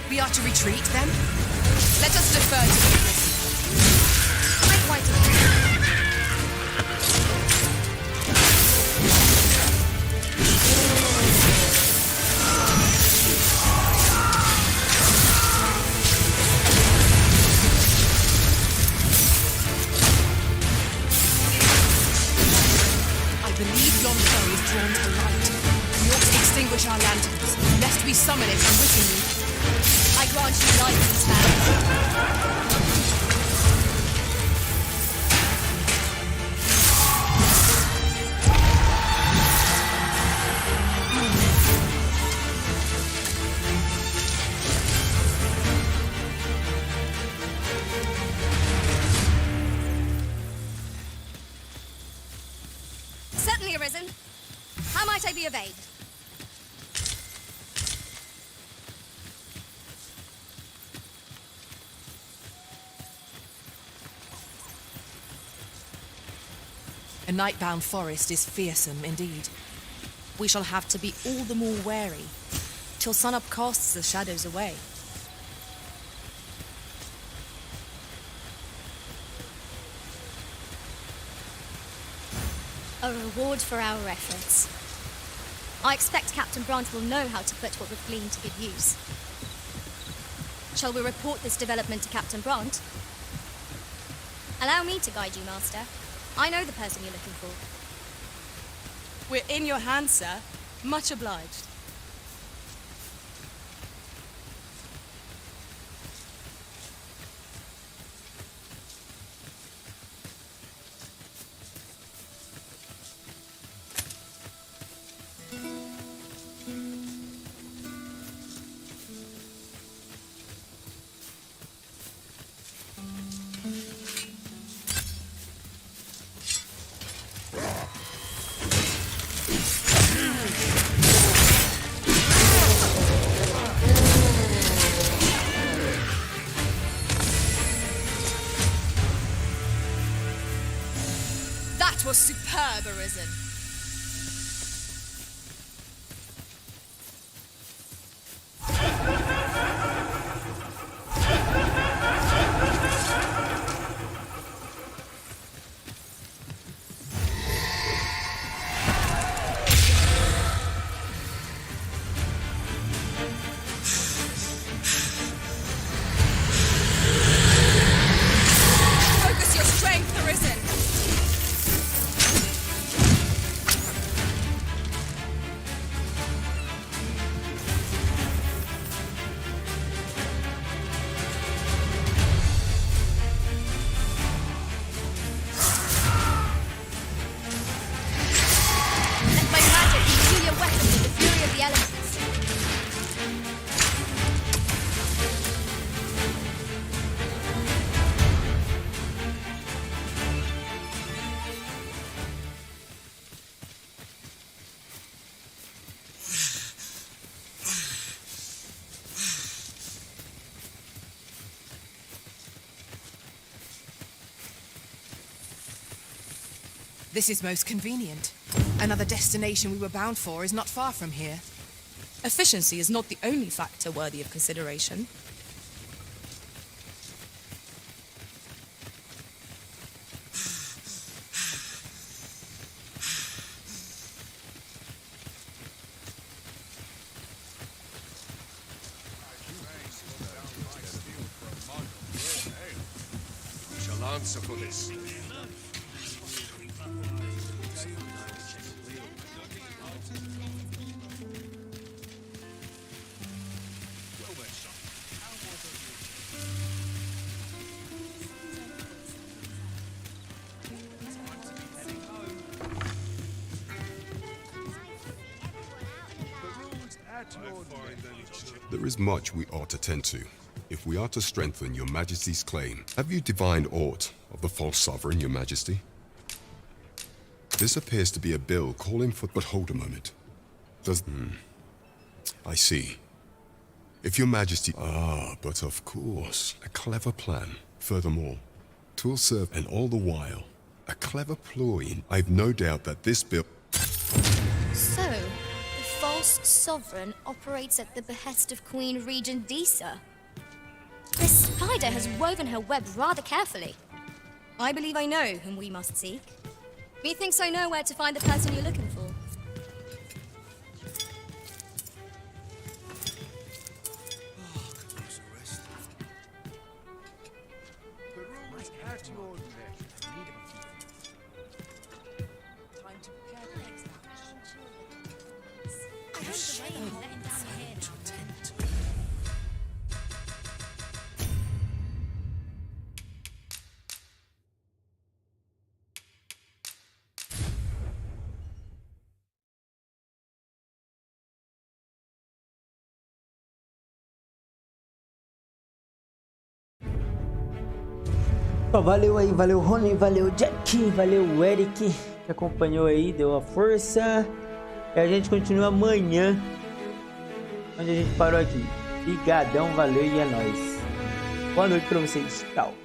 We are to retreat, then? Let us defer to the Arisen. I quite agree. I believe yon foe is drawn to the light. We ought to extinguish our lanterns, lest we summon it unwittingly. I grant you life and stand. Certainly, Arisen. How might I be of aid? A night-bound forest is fearsome indeed. We shall have to be all the more wary, till sunup casts the shadows away. A reward for our efforts. I expect Captain Brant will know how to put what we've gleaned to good use. Shall we report this development to Captain Brant? Allow me to guide you, Master. I know the person you're looking for. We're in your hands, sir. Much obliged. That was superb, Arisen. Focus your strength, Arisen. Let my magic imbue your weapons with the fury of the elements. This is most convenient. Another destination we were bound for is not far from here. Efficiency is not the only factor worthy of consideration. We shall answer for this. There is much we ought to tend to, if we are to strengthen your majesty's claim. Have you divined aught of the false sovereign, your majesty? This appears to be a bill calling for... But hold a moment. Does... I see. If your majesty... Ah, but of course. A clever plan. Furthermore, 'twill serve, and all the while, a clever ploy. I've no doubt that this bill... So, the false sovereign operates at the behest of Queen Regent Disa. This spider has woven her web rather carefully. I believe I know whom we must seek. Methinks I know where to find the person you're looking for. Valeu aí, valeu Rony, valeu Jack, valeu Eric, que acompanhou aí, deu a força. E a gente continua amanhã, onde a gente parou aqui. Obrigadão, valeu e é nóis. Boa noite pra vocês, tchau.